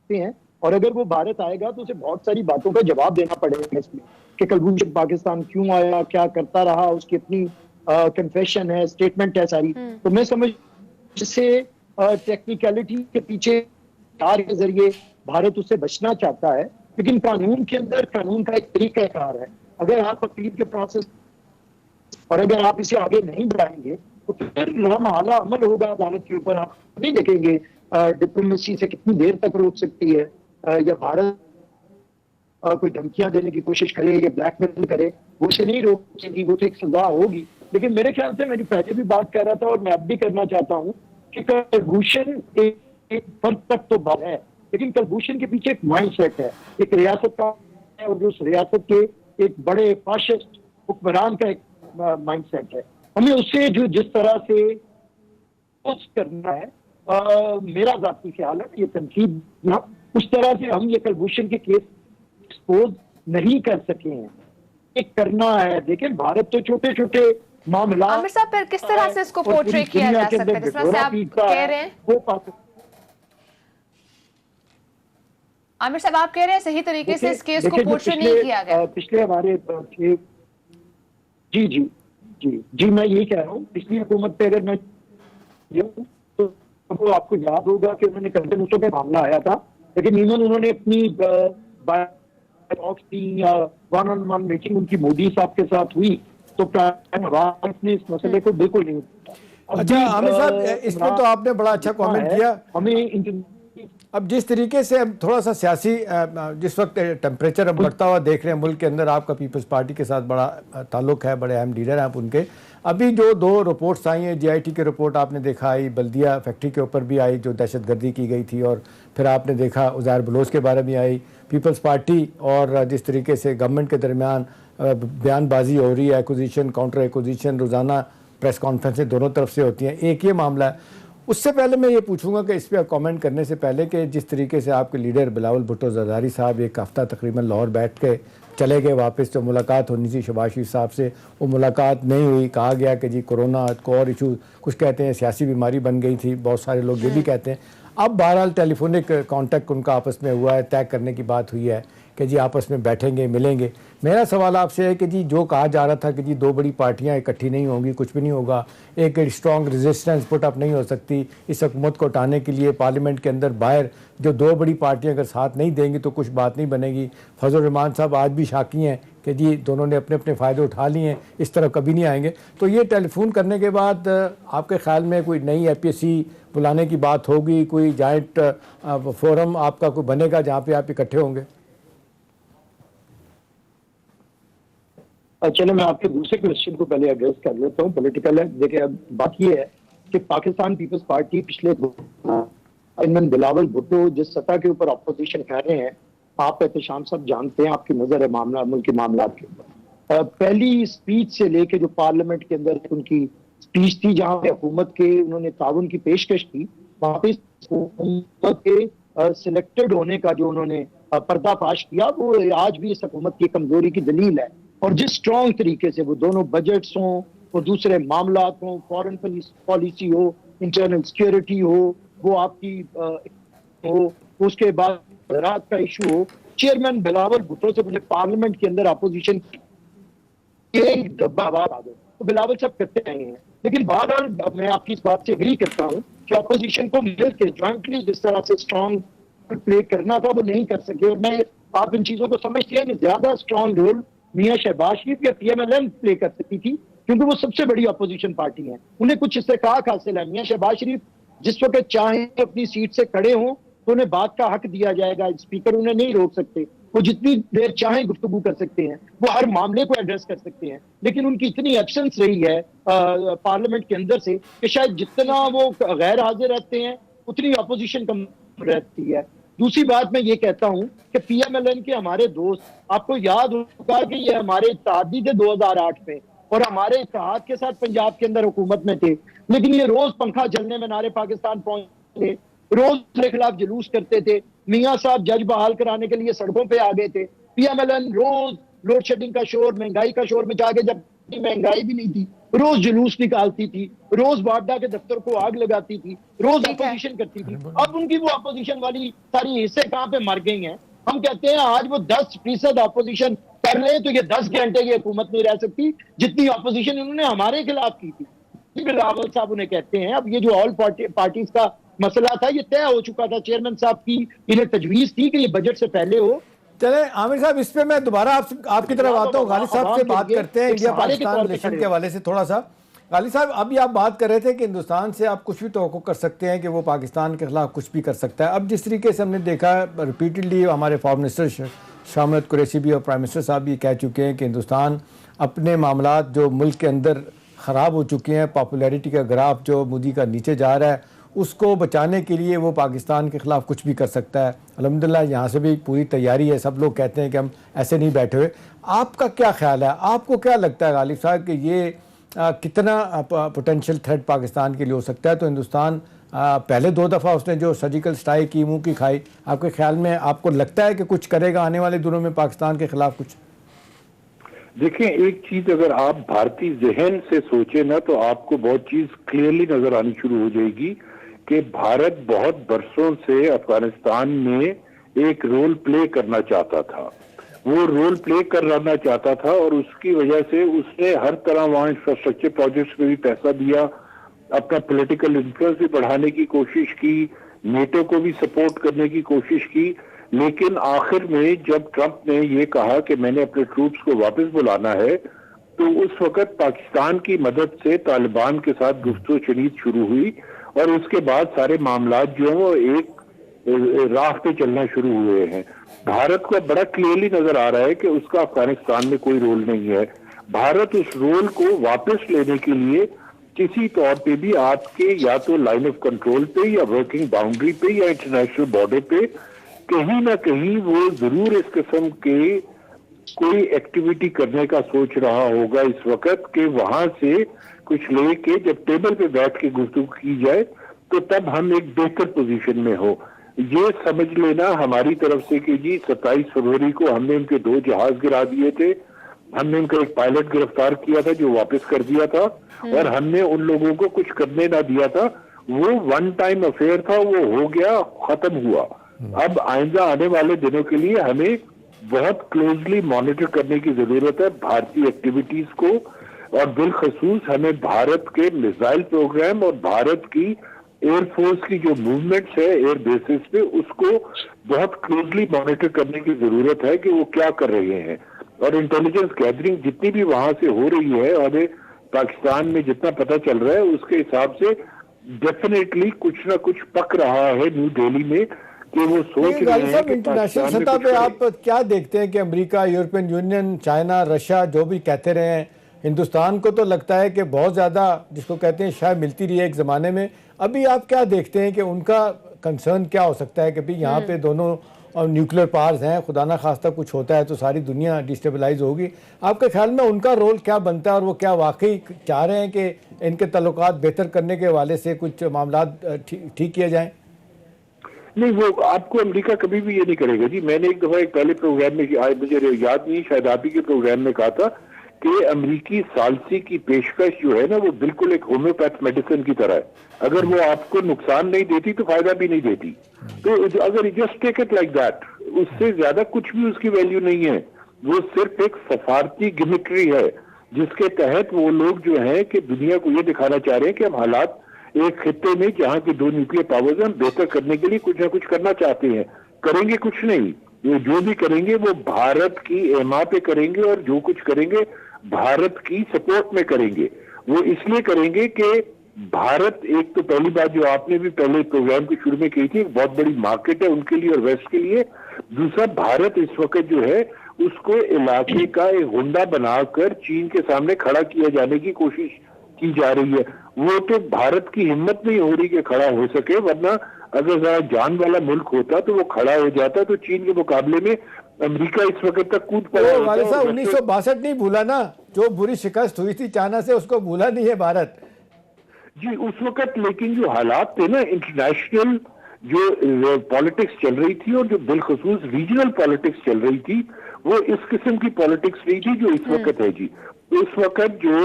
ہیں. اور اگر وہ بھارت آئے گا تو اسے بہت ساری باتوں کا جواب دینا پڑے گا اس میں, کہ کلبھوشن پاکستان کیوں آیا, کیا کرتا رہا, اس کی اپنی کنفیشن ہے, اسٹیٹمنٹ ہے ساری. تو میں سمجھ سے ٹیکنیکلٹی کے پیچھے کار کے ذریعے بھارت اس سے بچنا چاہتا ہے, لیکن قانون کے اندر قانون کا ایک طریقہ کار ہے. اگر آپ اپیل کے پروسیس اور اگر آپ اسے آگے نہیں بڑھائیں گے تو پھر لامحالہ عمل ہوگا عدالت کے اوپر. آپ نہیں دیکھیں گے ڈپلومیسی سے کتنی دیر تک روک سکتی ہے, یا بھارت کوئی دھمکیاں دینے کی کوشش کرے یا بلیک میل کرے, وہ اسے نہیں روک سکے, وہ تو ایک سزا ہوگی. لیکن میرے خیال سے, میں پہلے بھی بات کر رہا تھا اور میں اب بھی کرنا چاہتا ہوں, کہ کلبھوشن ایک فرد تک تو بات ہے, لیکن کلبھوشن کے پیچھے ایک مائنڈ سیٹ ہے, ایک ریاست کا ہے, اور جو اس ریاست کے ایک بڑے فاشسٹ حکمران کا ایک مائنڈ سیٹ ہے. ہمیں اس سے جو جس طرح سے کرنا ہے, میرا ذاتی خیال ہے, یہ تنقید نہ, اس طرح سے ہم یہ کلبھوشن کے کیس ایکسپوز نہیں کر سکے ہیں. ایک کرنا ہے. دیکھیں, بھارت تو چھوٹے چھوٹے معاملات, عامر صاحب پھر کس طرح سے اس کو پورٹری کیا جا سکتا ہے, جس طرح سے آپ کہہ رہے ہیں, عامر صاحب آپ کہہ رہے ہیں صحیح طریقے سے اس کیس کو پورٹری نہیں کیا گیا. پچھلے ہمارے جی میں یہ کہہ رہا ہوں, پچھلی حکومت پہ اگر میں تو آپ کو یاد ہوگا کہ انہوں نے کنٹینوسوں پہ معاملہ آیا تھا, لیکن انہوں نے اپنی ون آن ون میٹنگ ان کی مودی صاحب کے ساتھ ہوئی تو نے اس مسئلے کو بالکل نہیں اٹھایا. اچھا عامر صاحب, اس پہ تو آپ نے بڑا اچھا کامنٹ کیا. ہمیں اب جس طریقے سے ہم تھوڑا سا سیاسی جس وقت ٹمپریچر ہم بڑھتا ہوا دیکھ رہے ہیں ملک کے اندر, آپ کا پیپلز پارٹی کے ساتھ بڑا تعلق ہے, بڑے اہم لیڈر ہیں آپ ان کے. ابھی جو 2 رپورٹس آئی ہیں, جی آئی ٹی کی رپورٹ آپ نے دیکھا آئی, بلدیہ فیکٹری کے اوپر بھی آئی جو دہشت گردی کی گئی تھی, اور پھر آپ نے دیکھا عزیر بلوچ کے بارے میں آئی. پیپلز پارٹی اور جس طریقے سے گورنمنٹ کے درمیان بیان بازی ہو رہی ہے, ایکوزیشن کاؤنٹر ایکوزیشن, روزانہ پریس کانفرنسیں دونوں طرف سے ہوتی ہیں. ایک یہ معاملہ ہے. اس سے پہلے میں یہ پوچھوں گا کہ اس پہ کامنٹ کرنے سے پہلے, کہ جس طریقے سے آپ کے لیڈر بلاول بھٹو زرداری صاحب ایک ہفتہ تقریباً لاہور بیٹھ کے چلے گئے واپس, جو ملاقات ہونی تھی شہباز شریف صاحب سے وہ ملاقات نہیں ہوئی, کہا گیا کہ جی کورونا کو اور ایشو, کچھ کہتے ہیں سیاسی بیماری بن گئی تھی, بہت سارے لوگ یہ بھی کہتے ہیں. اب بہرحال ٹیلی فونک کانٹیکٹ ان کا آپس میں ہوا ہے, طے کرنے کی بات ہوئی ہے کہ جی آپس میں بیٹھیں گے, ملیں گے. میرا سوال آپ سے ہے کہ جی جو کہا جا رہا تھا کہ جی 2 بڑی پارٹیاں اکٹھی نہیں ہوں گی, کچھ بھی نہیں ہوگا, ایک اسٹرانگ ریزسٹنس پٹ اپ نہیں ہو سکتی اس حکومت کو ہٹانے کے لیے, پارلیمنٹ کے اندر باہر جو 2 بڑی پارٹیاں اگر ساتھ نہیں دیں گی تو کچھ بات نہیں بنے گی. فضل الرحمان صاحب آج بھی شاکی ہیں کہ جی دونوں نے اپنے اپنے فائدے اٹھا لیے ہیں, اس طرح کبھی نہیں آئیں گے. تو یہ ٹیلی فون کرنے کے بعد آپ کے خیال میں کوئی نئی اے پی ایس سی بلانے کی بات ہوگی, کوئی جوائنٹ فورم آپ کا کوئی بنے گا جہاں پہ آپ اکٹھے ہوں گے؟ چلو میں آپ کے دوسرے کوشچن کو پہلے ایڈریس کر لیتا ہوں, پولیٹیکل ہے. دیکھیں اب بات یہ ہے کہ پاکستان پیپلز پارٹی پچھلے ایمن بلاول بھٹو جس سطح کے اوپر اپوزیشن کر رہے ہیں, آپ احتشام صاحب جانتے ہیں, آپ کی نظر ہے معاملہ ملک کے معاملات کے اوپر. پہلی اسپیچ سے لے کے جو پارلیمنٹ کے اندر ان کی اسپیچ تھی جہاں پہ حکومت کے انہوں نے تعاون کی پیشکش کی, وہاں پہ حکومت کے سلیکٹڈ ہونے کا جو انہوں نے پردہ فاش کیا وہ آج بھی اس حکومت کی کمزوری کی دلیل ہے. اور جس اسٹرانگ طریقے سے وہ دونوں بجٹس ہوں, وہ دوسرے معاملات ہوں, فارن پالیسی ہو, انٹرنل سیکیورٹی ہو, وہ آپ کی ہو, اس کے بعد زراعت کا ایشو ہو, چیئرمین بلاول بھٹو سے مجھے پارلیمنٹ کے اندر اپوزیشن ایک دبا بات آ گئے تو بلاول صاحب کرتے رہے ہیں. لیکن بہرحال میں آپ کی اس بات سے اگری کرتا ہوں کہ اپوزیشن کو مل کے جوائنٹلی جس طرح سے اسٹرانگ پلے کرنا تھا وہ نہیں کر سکے. اور میں آپ ان چیزوں کو سمجھتے ہیں کہ زیادہ اسٹرانگ رول میاں شہباز شریف یا پی ایم ایل این پلے کر سکتی تھی کیونکہ وہ سب سے بڑی اپوزیشن پارٹی ہے, انہیں کچھ استحقاق حاصل ہے. میاں شہباز شریف جس وقت چاہیں اپنی سیٹ سے کھڑے ہوں تو انہیں بات کا حق دیا جائے گا, اسپیکر انہیں نہیں روک سکتے, وہ جتنی دیر چاہیں گفتگو کر سکتے ہیں, وہ ہر معاملے کو ایڈریس کر سکتے ہیں. لیکن ان کی اتنی ایبسنس رہی ہے پارلیمنٹ کے اندر سے کہ شاید جتنا وہ غیر حاضر رہتے ہیں اتنی اپوزیشن کم رہتی ہے. دوسری بات میں یہ کہتا ہوں کہ پی ایم ایل این کے ہمارے دوست, آپ کو یاد ہوگا کہ یہ ہمارے اتحادی تھے 2008 میں اور ہمارے اتحاد کے ساتھ پنجاب کے اندر حکومت میں تھے, لیکن یہ روز پنکھا جلنے میں نعرے پاکستان پہنچتے, روز کے خلاف جلوس کرتے تھے. میاں صاحب جج بحال کرانے کے لیے سڑکوں پہ آ گئے تھے. P M L n rows load shedding کا شور, مہنگائی کا شور میں جا کے, جب مہنگائی بھی نہیں تھی, روز جلوس نکالتی تھی, روز واڈا کے دفتر کو آگ لگاتی تھی, روز اپوزیشن کرتی تھی. اب ان کی وہ اپوزیشن والی ساری حصے کہاں پہ مر گئی ہیں. ہم کہتے ہیں آج وہ 10% اپوزیشن کر رہے ہیں تو یہ 10 گھنٹے کی حکومت نہیں رہ سکتی جتنی اپوزیشن انہوں نے ہمارے خلاف کی تھی. بلاول صاحب انہیں کہتے ہیں. اب یہ جو آل پارٹیز کا مسئلہ تھا یہ طے ہو چکا تھا, چیئرمین صاحب کی انہیں تجویز تھی کہ یہ بجٹ سے پہلے ہو. چلیں عامر صاحب, اس پہ میں دوبارہ آپ کی طرف آتا ہوں. غالب صاحب سے بات کرتے ہیں انڈیا پاکستان ریلیشن کے حوالے سے تھوڑا سا. غالب صاحب, ابھی آپ بات کر رہے تھے کہ ہندوستان سے آپ کچھ بھی توقع کر سکتے ہیں کہ وہ پاکستان کے خلاف کچھ بھی کر سکتا ہے. اب جس طریقے سے ہم نے دیکھا ریپیٹڈلی, ہمارے فارن منسٹر شاہ محمود قریشی بھی اور پرائم منسٹر صاحب بھی کہہ چکے ہیں کہ ہندوستان اپنے معاملات جو ملک کے اندر خراب ہو چکے ہیں, پاپولیرٹی کا گراف جو مودی کا نیچے جا رہا ہے, اس کو بچانے کے لیے وہ پاکستان کے خلاف کچھ بھی کر سکتا ہے. الحمدللہ یہاں سے بھی پوری تیاری ہے, سب لوگ کہتے ہیں کہ ہم ایسے نہیں بیٹھے ہوئے. آپ کا کیا خیال ہے, آپ کو کیا لگتا ہے غالب صاحب کہ یہ کتنا پوٹینشیل تھریٹ پاکستان کے لیے ہو سکتا ہے؟ تو ہندوستان پہلے 2 دفعہ اس نے جو سرجیکل اسٹرائک کی, منہ کی کھائی, آپ کے خیال میں آپ کو لگتا ہے کہ کچھ کرے گا آنے والے دنوں میں پاکستان کے خلاف کچھ؟ دیکھیں, ایک چیز اگر آپ بھارتی ذہن سے سوچیں نا تو آپ کو بہت چیز کلیئرلی نظر آنی شروع ہو جائے گی کہ بھارت بہت برسوں سے افغانستان میں ایک رول پلے کرنا چاہتا تھا. وہ رول پلے کرنا چاہتا تھا اور اس کی وجہ سے اس نے ہر طرح وہاں انفراسٹرکچر پروجیکٹس میں بھی پیسہ دیا, اپنا پولیٹیکل انفلوئنس بھی بڑھانے کی کوشش کی, نیٹو کو بھی سپورٹ کرنے کی کوشش کی. لیکن آخر میں جب ٹرمپ نے یہ کہا کہ میں نے اپنے ٹروپس کو واپس بلانا ہے تو اس وقت پاکستان کی مدد سے طالبان کے ساتھ گفت و شنید شروع ہوئی اور اس کے بعد سارے معاملات جو ہیں وہ ایک راہ پہ چلنا شروع ہوئے ہیں. بھارت کو بڑا کلیئرلی نظر آ رہا ہے کہ اس کا افغانستان میں کوئی رول نہیں ہے. بھارت اس رول کو واپس لینے کے لیے کسی طور پہ بھی آپ کے یا تو لائن آف کنٹرول پہ یا ورکنگ باؤنڈری پہ یا انٹرنیشنل بارڈر پہ کہیں نہ کہیں وہ ضرور اس قسم کے کوئی ایکٹیویٹی کرنے کا سوچ رہا ہوگا اس وقت کہ وہاں سے کچھ لے کے جب ٹیبل پہ بیٹھ کے گفتگو کی جائے تو تب ہم ایک بہتر پوزیشن میں ہو. یہ سمجھ لینا ہماری طرف سے کہ جی 27 فروری کو ہم نے ان کے 2 جہاز گرا دیے تھے, ہم نے ان کا ایک پائلٹ گرفتار کیا تھا جو واپس کر دیا تھا اور ہم نے ان لوگوں کو کچھ کرنے نہ دیا تھا, وہ ون ٹائم افیئر تھا, وہ ہو گیا, ختم ہوا. اب آئندہ آنے والے دنوں کے لیے ہمیں بہت کلوزلی مانیٹر کرنے کی ضرورت ہے بھارتی ایکٹیویٹیز کو, اور بالخصوص ہمیں بھارت کے میزائل پروگرام اور بھارت کی ایئر فورس کی جو موومنٹس ہے ایئر بیسز پہ اس کو بہت کلوزلی مانیٹر کرنے کی ضرورت ہے کہ وہ کیا کر رہے ہیں. اور انٹیلیجنس گیدرنگ جتنی بھی وہاں سے ہو رہی ہے اور پاکستان میں جتنا پتہ چل رہا ہے اس کے حساب سے ڈیفینیٹلی کچھ نہ کچھ پک رہا ہے نیو دہلی میں کہ وہ سوچ رہے ہیں کہ انٹرنیشنل سطح پہ آپ کیا دیکھتے ہیں کہ امریکہ, یورپین یونین, چائنا, رشیا جو بھی کہتے رہے ہیں, ہندوستان کو تو لگتا ہے کہ بہت زیادہ جس کو کہتے ہیں شاید ملتی رہی ہے ایک زمانے میں. ابھی آپ کیا دیکھتے ہیں کہ ان کا کنسرن کیا ہو سکتا ہے کہ بھی یہاں پہ دونوں نیوکلیر پاورز ہیں, خدا نہ خواستہ کچھ ہوتا ہے تو ساری دنیا ڈسٹیبلائز ہوگی. آپ کے خیال میں ان کا رول کیا بنتا ہے اور وہ کیا واقعی چاہ رہے ہیں کہ ان کے تعلقات بہتر کرنے کے حوالے سے کچھ معاملات ٹھیک کیے جائیں؟ نہیں, وہ آپ کو امریکہ کبھی بھی یہ نہیں کرے گا جی. میں نے ایک دفعہ ایک پہلے پروگرام میں, مجھے یاد نہیں, شاید آپ ہی کے پروگرام میں کہا تھا کہ امریکی ثالثی کی پیشکش جو ہے نا وہ بالکل ایک ہومیوپیتھ میڈیسن کی طرح ہے، اگر وہ آپ کو نقصان نہیں دیتی تو فائدہ بھی نہیں دیتی. تو اگر just take it like that, اس سے زیادہ کچھ بھی اس کی ویلیو نہیں ہے. وہ صرف ایک سفارتی گمٹری ہے جس کے تحت وہ لوگ جو ہیں کہ دنیا کو یہ دکھانا چاہ رہے ہیں کہ ہم حالات ایک خطے میں جہاں کی 2 نیوکلیئر پاورز ہیں ہم بہتر کرنے کے لیے کچھ نہ کچھ کرنا چاہتے ہیں. کریں گے کچھ نہیں، یہ جو بھی کریں گے وہ بھارت کی ایما پہ کریں گے، اور جو کچھ کریں گے بھارت کی سپورٹ میں کریں گے. وہ اس لیے کریں گے کہ بھارت، ایک تو پہلی بات جو آپ نے بھی پہلے پروگرام کے شروع میں کہی تھی، ایک بہت بڑی مارکیٹ ہے ان کے لیے اور ویسٹ کے لیے. دوسرا، بھارت اس وقت جو ہے اس کو علاقے کا ایک غنڈہ بنا کر چین کے سامنے کھڑا کیا جانے کی کوشش کی جا رہی ہے. وہ تو بھارت کی ہمت نہیں ہو رہی کہ کھڑا ہو سکے، ورنہ اگر ذرا جان والا ملک ہوتا تو وہ کھڑا ہو جاتا. تو چین کے مقابلے میں امریکہ اس وقت تک کود پڑا ہوتا. والد صاحب 1962 نہیں بھولا نا، جو بری شکست ہوئی تھی چائنا سے، اس کو بھولا نہیں ہے بھارت. جی اس وقت لیکن جو حالات تھے نا، انٹرنیشنل جو پالیٹکس چل رہی تھی اور جو بالخصوص ریجنل پالیٹکس چل رہی تھی، وہ اس قسم کی پالیٹکس نہیں تھی جو اس وقت ہے. جی اس وقت جو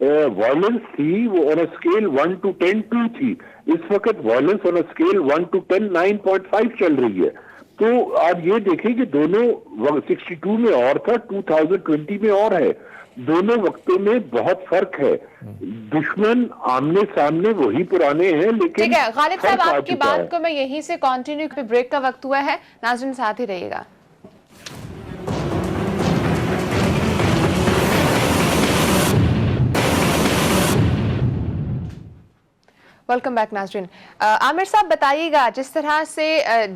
وائلنس تھی وہ آن اسکیل 1 to 10 2 تھی. اس وقت وائلنس آن اسکیل 1 to 10 9.5 چل رہی ہے. تو آپ یہ دیکھیں کہ دونوں 62 میں اور تھا، 2020 میں اور ہے. دونوں وقتوں میں بہت فرق ہے. دشمن آمنے سامنے وہی پرانے ہیں، لیکن ٹھیک ہے غالب صاحب، فرق آ آپ کی چکا ہے. بات کو میں یہیں سے کنٹینیو، بریک کا وقت ہوا ہے. ناظرین ساتھ ہی رہیے گا. ویلکم بیک ناظرین. عامر صاحب بتائیے گا، جس طرح سے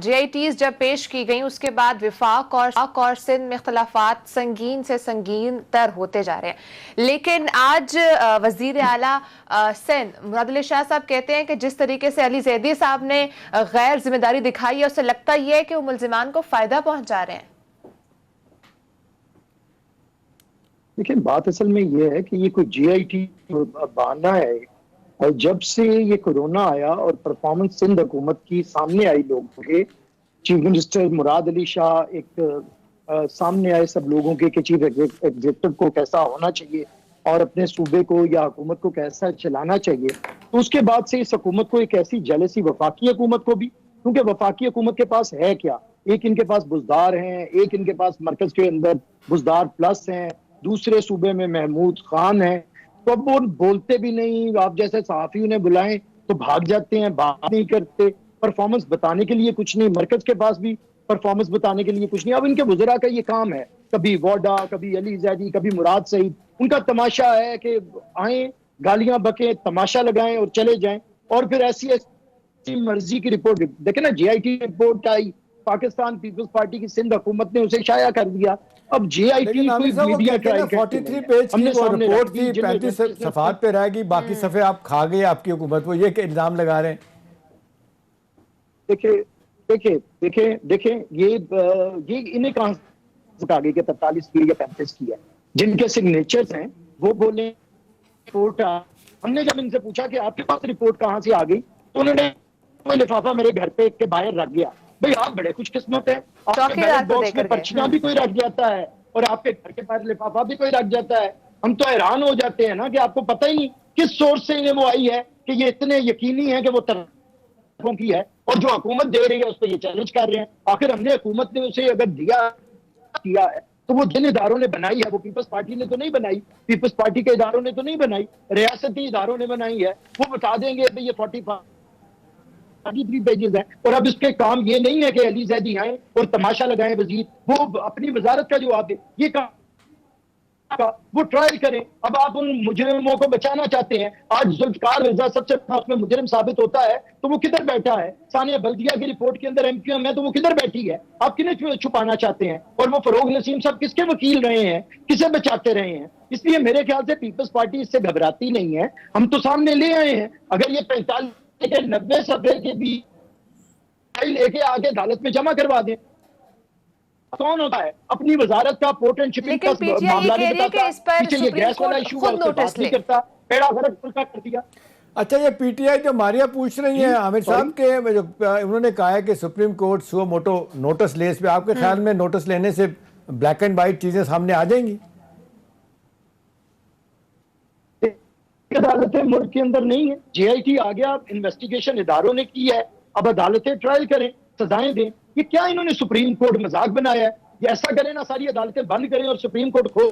جے آئی ٹیز جب پیش کی گئیں اس کے بعد وفاق اور سندھ میں اختلافات سنگین سے سنگین تر ہوتے جا رہے ہیں، لیکن آج وزیر اعلیٰ سندھ مراد علی شاہ صاحب کہتے ہیں کہ جس طریقے سے علی زیدی صاحب نے غیر ذمہ داری دکھائی ہے، اس سے لگتا یہ ہے کہ وہ ملزمان کو فائدہ پہنچا رہے ہیں. دیکھیں بات اصل میں یہ ہے کہ یہ کوئی جے آئی ٹی بہانہ ہے. اور جب سے یہ کورونا آیا اور پرفارمنس سندھ حکومت کی سامنے آئی، لوگوں کے چیف منسٹر مراد علی شاہ ایک سامنے آئے سب لوگوں کے کہ چیف ایگزیکٹو کو کیسا ہونا چاہیے اور اپنے صوبے کو یا حکومت کو کیسا چلانا چاہیے، تو اس کے بعد سے اس حکومت کو ایک ایسی جیلسی، وفاقی حکومت کو بھی، کیونکہ وفاقی حکومت کے پاس ہے کیا؟ ایک ان کے پاس بزدار ہیں، ایک ان کے پاس مرکز کے اندر بزدار پلس ہیں، دوسرے صوبے میں محمود خان ہیں. تو اب وہ بولتے بھی نہیں، آپ جیسے صحافی انہیں بلائیں تو بھاگ جاتے ہیں، بات نہیں کرتے، پرفارمنس بتانے کے لیے کچھ نہیں. مرکز کے پاس بھی پرفارمنس بتانے کے لیے کچھ نہیں. اب ان کے وزراء کا یہ کام ہے، کبھی ووڈا، کبھی علی زیدی، کبھی مراد سعید. ان کا تماشا ہے کہ آئیں، گالیاں بکیں، تماشا لگائیں اور چلے جائیں. اور پھر ایسی مرضی کی رپورٹ دیکھیں نا، جے آئی ٹی رپورٹ آئی، پاکستان پیپلز پارٹی کی سندھ حکومت نے اسے شائع کر دیا. اب جے آئی ٹی کوئی میڈیا ٹرائل کرتی نہیں ہے. 43 پیج ہم کی نے وہ سامنے رپورٹ رکھ دی، تھی، 35 صفحات پہ رہ گئی، باقی صفحے آپ کھا گئے آپ کی حکومت. وہ یہ کہ الزام لگا رہے ہیں. دیکھیں یہ انہیں کہاں سے آگے کے 43 کی یا 35 کی ہے، جن کے سگنیچرز ہیں وہ بولیں رپورٹ. ہم نے جب ان سے پوچھا کہ آپ کے پاس رپورٹ کہاں سے آ گئی، تو انہوں نے لفافہ میرے گھر پہ کے باہر رکھ گیا. بھئی آپ بڑے خوش قسمت ہیں، آپ کے بیلٹ باکس میں پرچیاں بھی کوئی رکھ جاتا ہے اور آپ کے گھر کے باہر لفافہ بھی کوئی رکھ جاتا ہے. ہم تو حیران ہو جاتے ہیں نا کہ آپ کو پتہ ہی نہیں کس سورس سے انہیں وہ آئی ہے کہ یہ اتنے یقینی ہے کہ وہ کی ہے، اور جو حکومت دے رہی ہے اس پہ یہ چیلنج کر رہے ہیں. آخر ہم نے حکومت نے اسے اگر کیا ہے تو وہ جن اداروں نے بنائی ہے، وہ پیپلز پارٹی نے تو نہیں بنائی، پیپلز پارٹی کے اداروں نے تو نہیں بنائی، ریاستی اداروں نے بنائی ہے. وہ بتا دیں گے یہ 43 پیجز ہیں. اور اب اس کے کام یہ نہیں ہے کہ علی زیدی آئیں اور تماشا لگائیں وزیر، وہ اپنی وزارت کا جواب دے. یہ کام وہ ٹرائل کریں. اب آپ ان مجرموں کو بچانا چاہتے ہیں. آج ذوالفقار مرزا سب سے اس میں مجرم ثابت ہوتا ہے تو وہ کدھر بیٹھا ہے؟ ثانیہ بلدیہ کی رپورٹ کے اندر MQM ہے تو وہ کدھر بیٹھی ہے؟ آپ کنہیں چھپانا چاہتے ہیں؟ اور وہ فروغ نسیم صاحب کس کے وکیل رہے ہیں، کسے بچاتے رہے ہیں؟ اس لیے میرے خیال سے پیپلز پارٹی اس سے گھبراتی نہیں ہے. ہم تو سامنے لے آئے ہیں. اگر یہ 45 کے 90 صفحے کے بھی لے کے آگے عدالت میں جمع کروا دیں، کون ہوتا ہے اپنی وزارت کا پورٹ اینڈ شپنگ کا معاملہ نہیں بتاتا، پیچھے یہ گیس والا ایشو ہے اس پہ بات نہیں کرتا، پیڑا غرق الٹا کر دیا. اچھا یہ پی ٹی آئی جو ماریا پوچھ رہی ہیں عامر صاحب کے، انہوں نے کہا ہے کہ supreme court suo motu notice لے، اس پہ آپ کے خیال میں نوٹس لینے سے بلیک اینڈ وائٹ چیزیں سامنے آ جائیں گی؟ عدالتیں ملک کے اندر نہیں ہیں. جے آئی ٹی آ گیا, انویسٹیگیشن اداروں نے کی ہے, اب عدالتیں ٹرائل کریں, سزائیں دیں. یہ کیا انہوں نے سپریم کورٹ مذاق بنایا ہے؟ یہ ایسا کریں نا, ساری عدالتیں بند کریں اور سپریم کورٹ کھو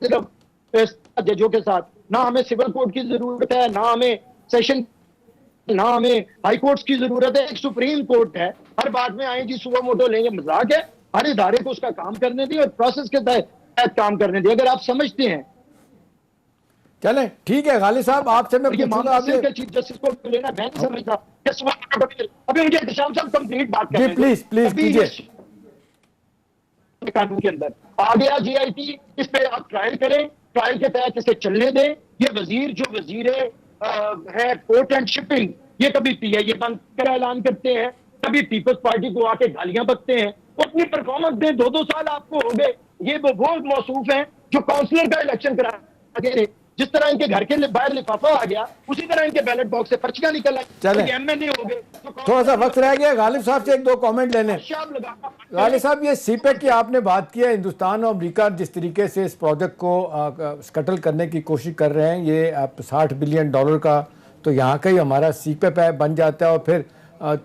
صرف ججوں کے ساتھ. نہ ہمیں سول کورٹ کی ضرورت ہے, نہ ہمیں سیشن, نہ ہمیں ہائی کورٹس کی ضرورت ہے. ایک سپریم کورٹ ہے, ہر بات میں آئیں جی سو موٹو لیں گے. مذاق ہے. ہر ادارے کو اس کا کام کرنے دیں اور پروسیس کے تحت کام کرنے دیں. اگر آپ سمجھتے ہیں, چلیں ٹھیک ہے غالب صاحب, آپ سے میں یہ پوچھوں گا, آپ معاملہ چیف جسٹس کو لینا میں نہیں سمجھتا کہ سو موٹو. ابھی مجھے احتشام صاحب کمپلیٹ بات جی کریں. پلیز کیجئے. قانون کے اندر آ گیا جی آئی ٹی, اس پہ آپ ٹرائل کریں, ٹرائل کے تحت اسے چلنے دیں. یہ وزیر جو وزیر ہے پورٹ اینڈ شپنگ, یہ کبھی پی آئی اے بند کا اعلان کرتے ہیں, کبھی پیپلز پارٹی کو آ کے گالیاں بکتے ہیں. وہ اپنی پرفارمنس دیں. 2 سال آپ کو ہو گئے. یہ وہ موصوف ہیں جو کاؤنسلر کا الیکشن کرا کے, جس طرح ان کے گھر کے باہر لفافہ آ گیا, اسی طرح ان کے بیلٹ باکس سے پرچیاں نکل آئی. چلیں ایم ایل اے ہو گئے. تھوڑا سا وقت رہ گیا, غالب صاحب سے 1-2 کامنٹ لینے. غالب صاحب, یہ سی پیک کی آپ نے بات کی ہے, ہندوستان اور امریکہ جس طریقے سے اس پروجیکٹ کو سکٹل کرنے کی کوشش کر رہے ہیں, یہ $60 بلین کا تو یہاں کا ہی ہمارا سی پیپ بن جاتا ہے, اور پھر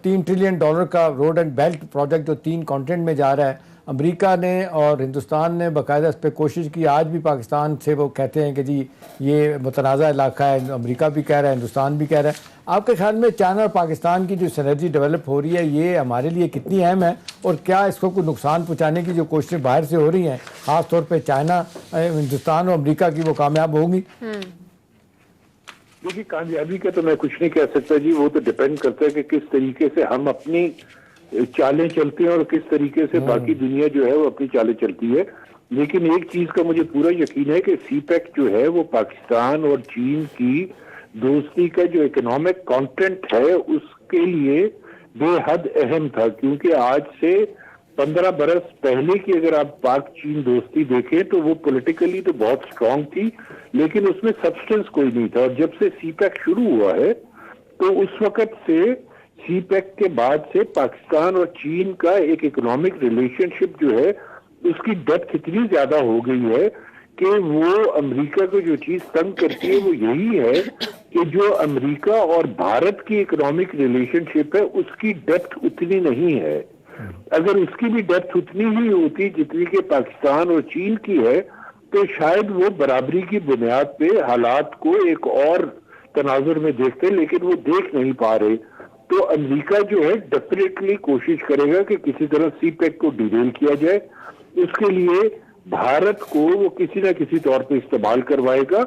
$3 ٹریلین کا روڈ اینڈ بیلٹ پروجیکٹ جو 3 کانٹیننٹ میں جا رہا ہے. امریکہ نے اور ہندوستان نے باقاعدہ اس پہ کوشش کی. آج بھی پاکستان سے وہ کہتے ہیں کہ جی یہ متنازع علاقہ ہے, امریکہ بھی کہہ رہا ہے, ہندوستان بھی کہہ رہا ہے. آپ کے خیال میں چائنا اور پاکستان کی جو سینرجی ڈیولپ ہو رہی ہے, یہ ہمارے لیے کتنی اہم ہے, اور کیا اس کو کوئی نقصان پہنچانے کی جو کوششیں باہر سے ہو رہی ہیں, خاص طور پہ چائنا, ہندوستان اور امریکہ کی, وہ کامیاب ہوں گی؟ دیکھیے, کامیابی کا تو میں کچھ نہیں کہہ سکتا جی. وہ تو ڈیپینڈ کرتا ہے کہ کس طریقے سے ہم اپنی چالیں چلتے ہیں اور کس طریقے سے باقی دنیا جو ہے وہ اپنی چالیں چلتی ہے. لیکن ایک چیز کا مجھے پورا یقین ہے کہ سی پیک جو ہے وہ پاکستان اور چین کی دوستی کا جو اکنامک کانٹینٹ ہے اس کے لیے بے حد اہم تھا. کیونکہ آج سے 15 برس پہلے کی اگر آپ پاک چین دوستی دیکھیں تو وہ پولیٹیکلی تو بہت سٹرونگ تھی, لیکن اس میں سبسٹنس کوئی نہیں تھا. اور جب سے سی پیک شروع ہوا ہے تو اس وقت سے سی پیک کے بعد سے پاکستان اور چین کا ایک اکنامک ریلیشن شپ جو ہے اس کی ڈیپتھ اتنی زیادہ ہو گئی ہے کہ وہ امریکہ کو جو چیز تنگ کرتی ہے وہ یہی ہے کہ جو امریکہ اور بھارت کی اکنامک ریلیشن شپ ہے اس کی ڈیپتھ اتنی نہیں ہے. اگر اس کی بھی ڈیپتھ اتنی ہی ہوتی جتنی کہ پاکستان اور چین کی ہے تو شاید وہ برابری کی بنیاد پہ حالات کو ایک اور تناظر میں دیکھتے, لیکن وہ دیکھ نہیں پا رہے. تو امریکہ جو ہے ڈیفینیٹلی کوشش کرے گا کہ کسی طرح سی پیک کو ڈیریل کیا جائے. اس کے لیے بھارت کو وہ کسی نہ کسی طور پہ استعمال کروائے گا,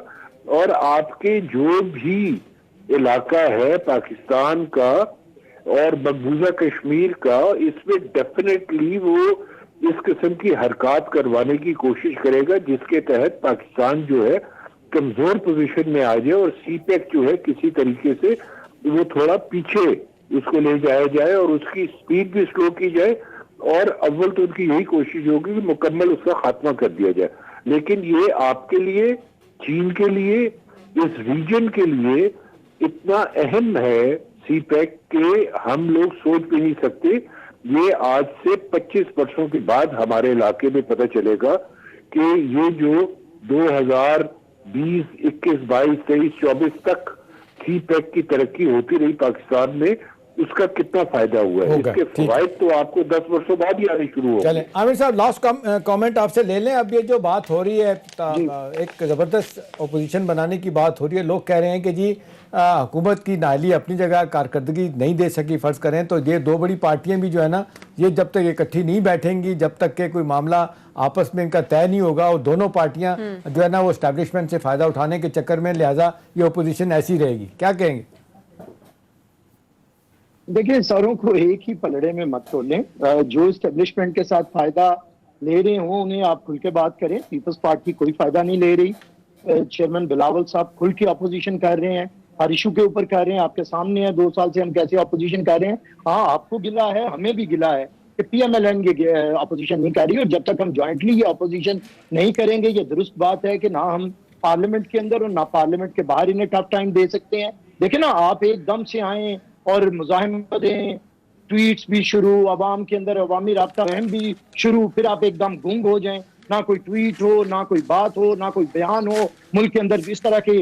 اور آپ کے جو بھی علاقہ ہے پاکستان کا اور مقبوضہ کشمیر کا, اس میں ڈیفینیٹلی وہ اس قسم کی حرکات کروانے کی کوشش کرے گا جس کے تحت پاکستان جو ہے کمزور پوزیشن میں آ جائے اور سی پیک جو ہے کسی طریقے سے وہ تھوڑا پیچھے اس کو لے جایا جائے اور اس کی سپیڈ بھی سلو کی جائے. اور اول تو ان کی یہی کوشش ہوگی کہ مکمل اس کا خاتمہ کر دیا جائے. لیکن یہ آپ کے لیے, چین کے لیے, اس ریجن کے لیے اتنا اہم ہے سی پیک کہ ہم لوگ سوچ بھی نہیں سکتے. یہ آج سے 25 برسوں کے بعد ہمارے علاقے میں پتہ چلے گا کہ یہ جو 2020, 21, 22, 23, 24 تک سی پیک کی ترقی ہوتی رہی پاکستان میں, اس کا کتنا فائدہ ہوا ہے. اس کے فوائد تو آپ کو 10 برسوں بعد ہی آنے شروع ہو. چلیں عامر صاحب, لاسٹ کامنٹ آپ سے لے لیں. اب یہ جو بات ہو رہی ہے, ایک زبردست اپوزیشن بنانے کی بات ہو رہی ہے. لوگ کہہ رہے ہیں کہ جی حکومت کی نااہلی اپنی جگہ کارکردگی نہیں دے سکی. فرض کریں تو یہ 2 بڑی پارٹیاں بھی جو ہے نا, یہ جب تک اکٹھی نہیں بیٹھیں گی, جب تک کہ کوئی معاملہ آپس میں ان کا طے نہیں ہوگا, اور دونوں پارٹیاں جو ہے نا وہ اسٹیبلشمنٹ سے فائدہ اٹھانے کے چکر میں, لہٰذا یہ اپوزیشن ایسی رہے گی. کیا کہیں گے؟ دیکھیں, سروں کو ایک ہی پلڑے میں مت تولیں. جو اسٹیبلشمنٹ کے ساتھ فائدہ لے رہے ہوں انہیں آپ کھل کے بات کریں. پیپلز پارٹی کوئی فائدہ نہیں لے رہی. چیئرمین بلاول صاحب کھل کے اپوزیشن کر رہے ہیں, ہر ایشو کے اوپر کر رہے ہیں. آپ کے سامنے ہے 2 سال سے ہم کیسے اپوزیشن کر رہے ہیں. ہاں, آپ کو گلا ہے, ہمیں بھی گلا ہے کہ پی ایم ایل این یہ اپوزیشن نہیں کر رہی, اور جب تک ہم جوائنٹلی یہ اپوزیشن نہیں کریں گے, یہ درست بات ہے کہ نہ ہم پارلیمنٹ کے اندر اور نہ پارلیمنٹ کے باہر انہیں ٹف ٹائم دے سکتے ہیں. دیکھیں نا, آپ ایک دم سے آئیں اور مزاحمتیں, ٹویٹس بھی شروع, عوام کے اندر عوامی رابطہ اہم بھی شروع, پھر آپ ایک دم گنگ ہو جائیں, نہ کوئی ٹویٹ ہو, نہ کوئی بات ہو, نہ کوئی بیان ہو. ملک کے اندر اس طرح کے